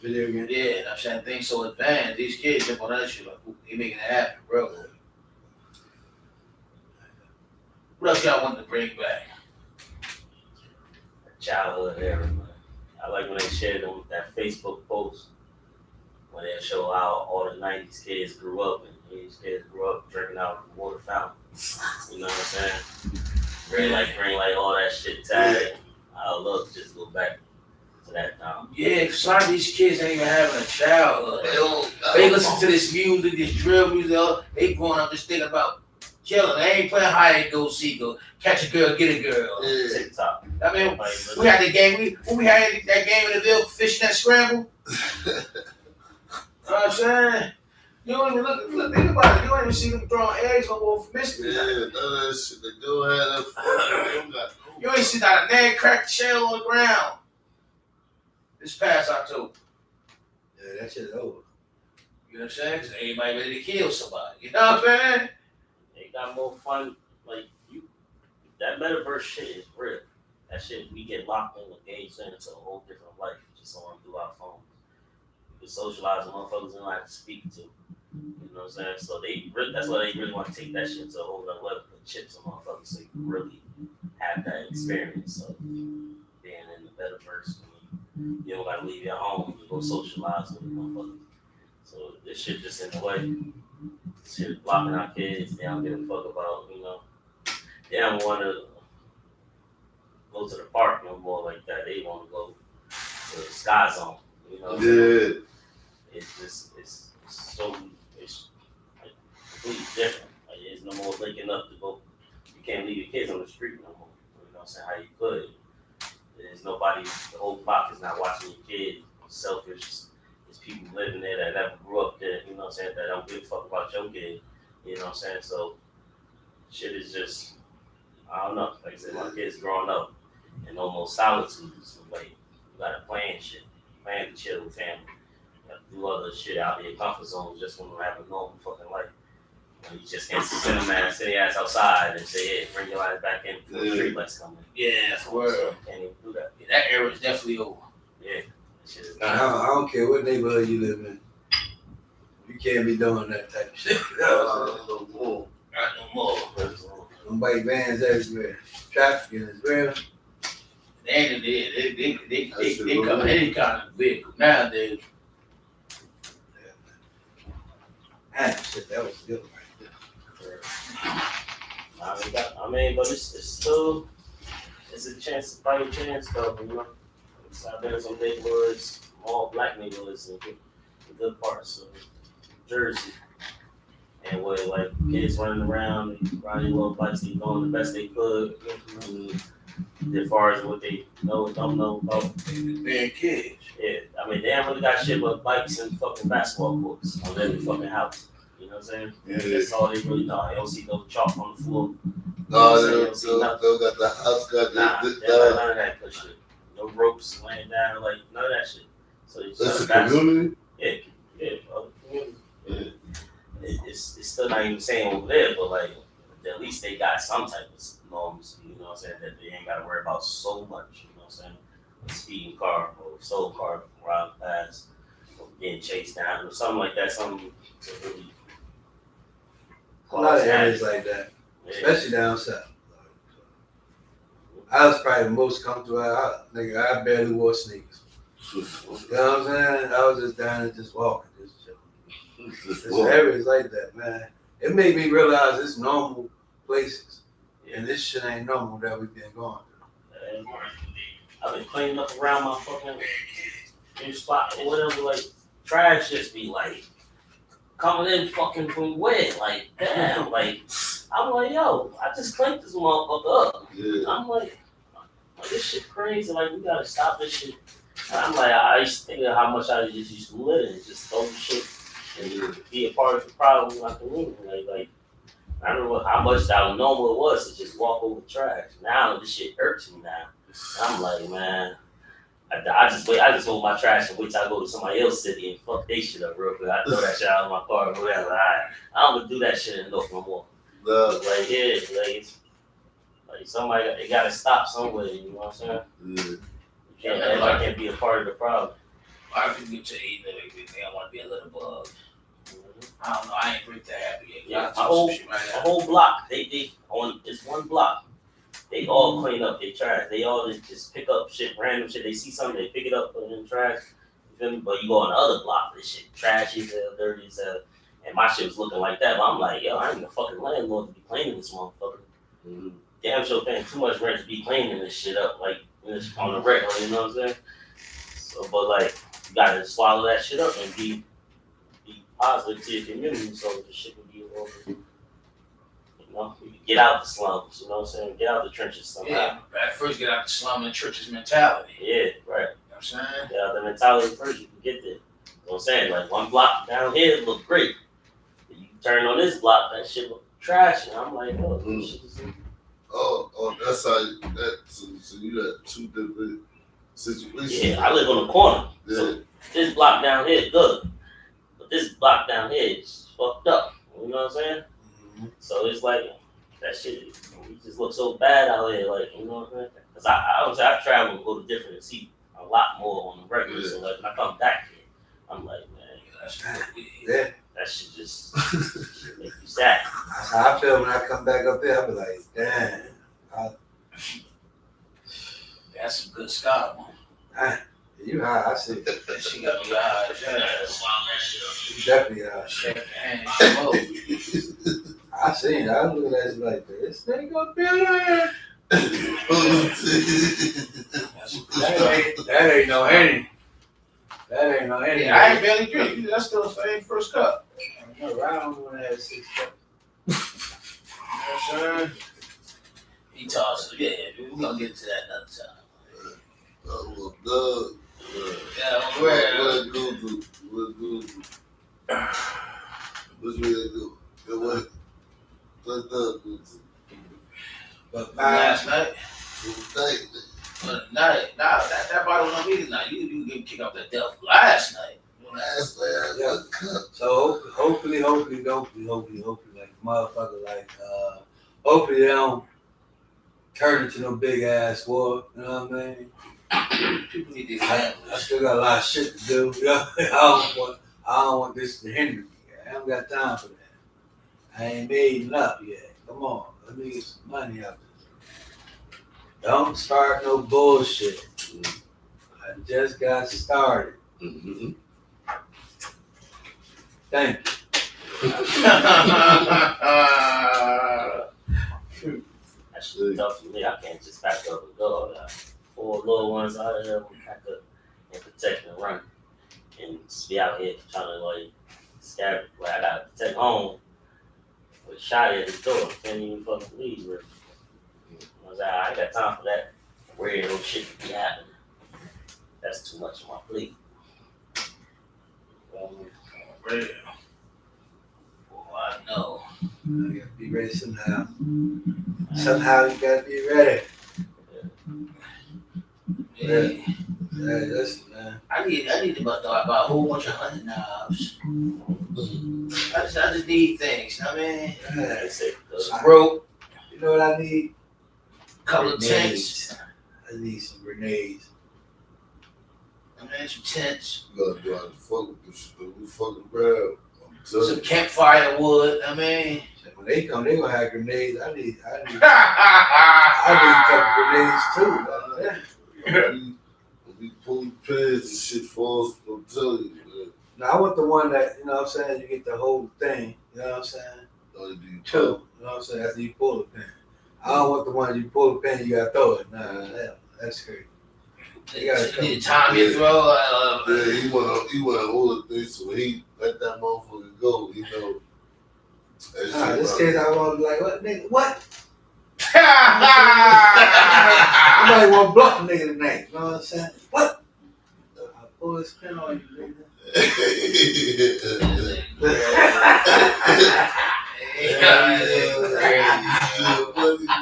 Video game. Yeah, you know what I'm saying? Things so advanced. These kids jump on that shit like they making it happen, bro. What else y'all want to bring back? Childhood era, man. I like when they shared them that Facebook post when they show how all the '90s kids grew up and these kids grew up drinking out of the water fountain. You know what I'm saying? Green light, all that shit tag. I would love to just go back to that time. Yeah, cause a lot of these kids ain't even having a childhood. They listen to this music, this drill music. They growing up just thinking about killing. They ain't playing hide and go seek or catch a girl, get a girl. Yeah. TikTok. I mean, we had the game. We had that game in the Ville, fishing that scramble. You know what I'm saying? You don't even look, think about it. You don't even see them throwing eggs on Wolf Mystery. Yeah, none of that shit. They don't have that fucking. They don't got no. You ain't see not a nag cracked shell on the ground. This past October. Yeah, that shit is over. You know what I'm saying? Because everybody ready to kill somebody. You know what I'm saying? They got more fun. Like that metaverse shit is real. That shit we get locked in, engaged into a whole different life just on through our phones. We can socialize with motherfuckers and like to speak to. You know what I'm saying? So that's why they really want to take that shit to a whole other level, put chips on motherfuckers so you can really have that experience of being in the metaverse. You don't gotta leave your home to go socialize with motherfuckers. So this shit just in the way. This shit blocking our kids. They don't give a fuck about, they don't want to go to the park no more like that. They want to go to the Sky Zone. You know what I'm saying? Yeah. It's like completely different. Like there's no more linking up to go. You can't leave your kids on the street no more. You know what I'm saying? How you could. There's nobody, the whole block is not watching your kid. It's selfish. There's people living there that never grew up there, you know what I'm saying, that don't give a fuck about your kid. You know what I'm saying? So shit is just, I don't know. Like I said, my kids growing up in almost solitude. So like you gotta plan shit. Plan to chill with family. You gotta do other shit out of your comfort zone just when you have a normal fucking life. You just can't send your ass outside and say, hey, bring your ass back in before the street lights come in. Yeah, for real. So you can't even do that. Yeah, that era is definitely over. Yeah. That shit is I don't care what neighborhood you live in. You can't be doing that type of shit. No more. Not no more. Somebody vans everywhere. Trafficking is real. They come in any kind of vehicle nowadays. Man, shit, that was good right but it's still, it's a chance, a fighting chance though, It's out there in some neighborhoods, all black neighborhoods in good parts of Jersey. And where like kids running around, riding little bikes, they doing the best they could. As far as what they know and don't know about. Being kids. Yeah, they haven't really got shit but bikes and fucking basketball courts on every fucking house. You know what I'm saying? Yeah. That's all they really know. They don't see no chalk on the floor. No, they don't got the house got Nah, the, they don't none of that good shit. No ropes laying down, like none of that shit. So that's the community? Yeah, community. Yeah. It's still not even saying over there, but like at least they got some type of norms, you know what I'm saying, that they ain't gotta worry about so much, you know what I'm saying? A speeding car or stolen car riding past or getting chased down or something like that, something to really A lot of areas like that, yeah. especially down south. I was probably the most comfortable. I barely wore sneakers. You know what I'm saying? I was just down and just walking, just chilling. There's areas like that, man. It made me realize it's normal places, and this shit ain't normal that we've been going through. I've been cleaning up around my fucking new spot or whatever, like trash just be like coming in fucking from where? Like, damn, like I'm like, yo, I just cleaned this motherfucker up. Yeah. I'm like, this shit crazy, like we gotta stop this shit. And I'm like, I used to think of how much I just used to litter and just throw the shit and be a part of the problem in my community. Like I don't know how much that normal it was to just walk over trash. Now this shit irks me now. I'm like, man, I just hold my trash and wait till I go to somebody else's city and fuck they shit up real quick. I throw that shit out of my car or whatever. I don't do that shit in North no more. Nah, Like, yeah, like, it's, like somebody, it gotta stop somewhere, you know what I'm saying? yeah. Everybody can't be a part of the problem. A lot of people get to eat and they don't want to be a little bug. I don't know. I ain't break that happy yet. Yeah, I'll tell some shit right A now. whole block, they on this one block, they all clean up their trash. They all just pick up shit, random shit. They see something, they pick it up, put it in the trash. You feel me? But you go on the other block, this shit trashy as hell, dirty as hell. And my shit was looking like that. But I'm like, yo, I ain't the fucking landlord to be cleaning this motherfucker. Damn sure paying too much rent to be cleaning this shit up, like on the regular, you know what I'm saying? So, but like, you gotta swallow that shit up and be positive to your community so the shit can be over. You know, you can get out the slums, you know what I'm saying? Get out the trenches somehow. Yeah, but at first get out the slum and church's mentality. Yeah, right. You know what I'm saying? Get out the mentality first, you can get there. You know what I'm saying? Like one block down here look great. You turn on this block, that shit look trash. And I'm like, oh, this shit is. Oh, that's how so you got two different situations. Yeah, I live on the corner. Yeah. So this block down here is good. But this block down here is fucked up. You know what I'm saying? So it's like that shit. You just look so bad out here, like you know what I'm saying? Cause I would say I travel and go to different and see a lot more on the regular. So like when I come back here, I'm like, man, Yeah. that shit just make you sad. That's how I feel when I come back up there. I be like, damn. That's some good Scott, man. You high, I see. That shit got me high. You definitely high. Shake your hand, smoke. I seen it. I look at that like this thing gonna be there. That ain't no Henny. That ain't no Henny. Yeah, I ain't barely drink. That's still the same first cup. I don't want to have 6 cups. You know what I'm saying? He tosses. Yeah, we're gonna get to that another time. Oh, well, Yeah, what do? What you gonna do? What do? But last night. Tonight. Night. Nah, that bottle don't be tonight. You get kicked off that Delph last night. Last night, Yeah. So hopefully, like motherfucker, like hopefully they don't turn into no big ass war. You know what I mean? People need their I families. still got a lot of shit to do. You know? I don't want this to hinder me. I don't got time for that. I ain't made enough yet. Come on, let me get some money out there. Don't start no bullshit. I just got started. Mm-hmm. Thank you. That shit tough for me. I can't just pack up and go. I got 4 little ones out here. We pack up and protect and run, and just be out here trying to like scare. Like I gotta protect home with shot at the door. Can't even fucking leave. Bro. I ain't got time for that weirdo shit to be happening. That's too much on my plate. Real. Well, I know. You gotta be ready somehow. Somehow you gotta be ready. Yeah. Hey, listen, man. I need to buy a whole bunch of hunting knives. I just need things. I mean, That's it. some rope, You know what I need? couple of tents. I need some grenades. I mean, some tents, You gotta do how to fuck with this shit. We fucking grab. I'm telling some you. campfire wood. I mean, When they come, they gonna have grenades. I need I a couple grenades too. Man. We pull pins and shit falls. I'm telling you, man. Now I want the one that, you know what I'm saying, you get the whole thing, you know what I'm saying? All you do, Two, you know what I'm saying, after you pull the pin. I don't want the one you pull the pin, you gotta throw it. Nah, that's crazy. You need to time your throw. Yeah, he wanna hold the thing so he let that motherfucker go. You know. That Nah, shit this right. case I want to be like, what nigga, what? I Somebody want to block the nigga tonight, you know what I'm saying? What? I pull this pin on you, nigga.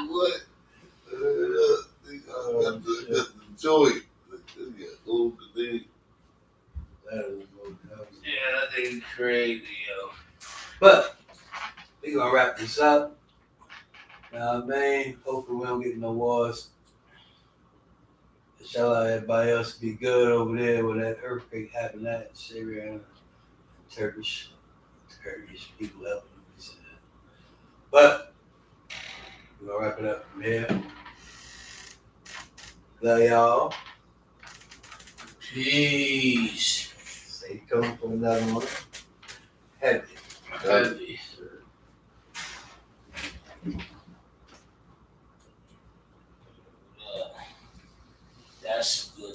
What? Got the joint. Hold the thing. Yeah, that thing crazy, yo. But we gonna wrap this up. Man, hopefully we don't get no wars. Inshallah, everybody else be good over there with that earthquake happened at Syria and Turkish people helping them. But we're gonna wrap it up from here. Love y'all. Peace. Stay tuned for another one. Heavy. Heavy. That's good.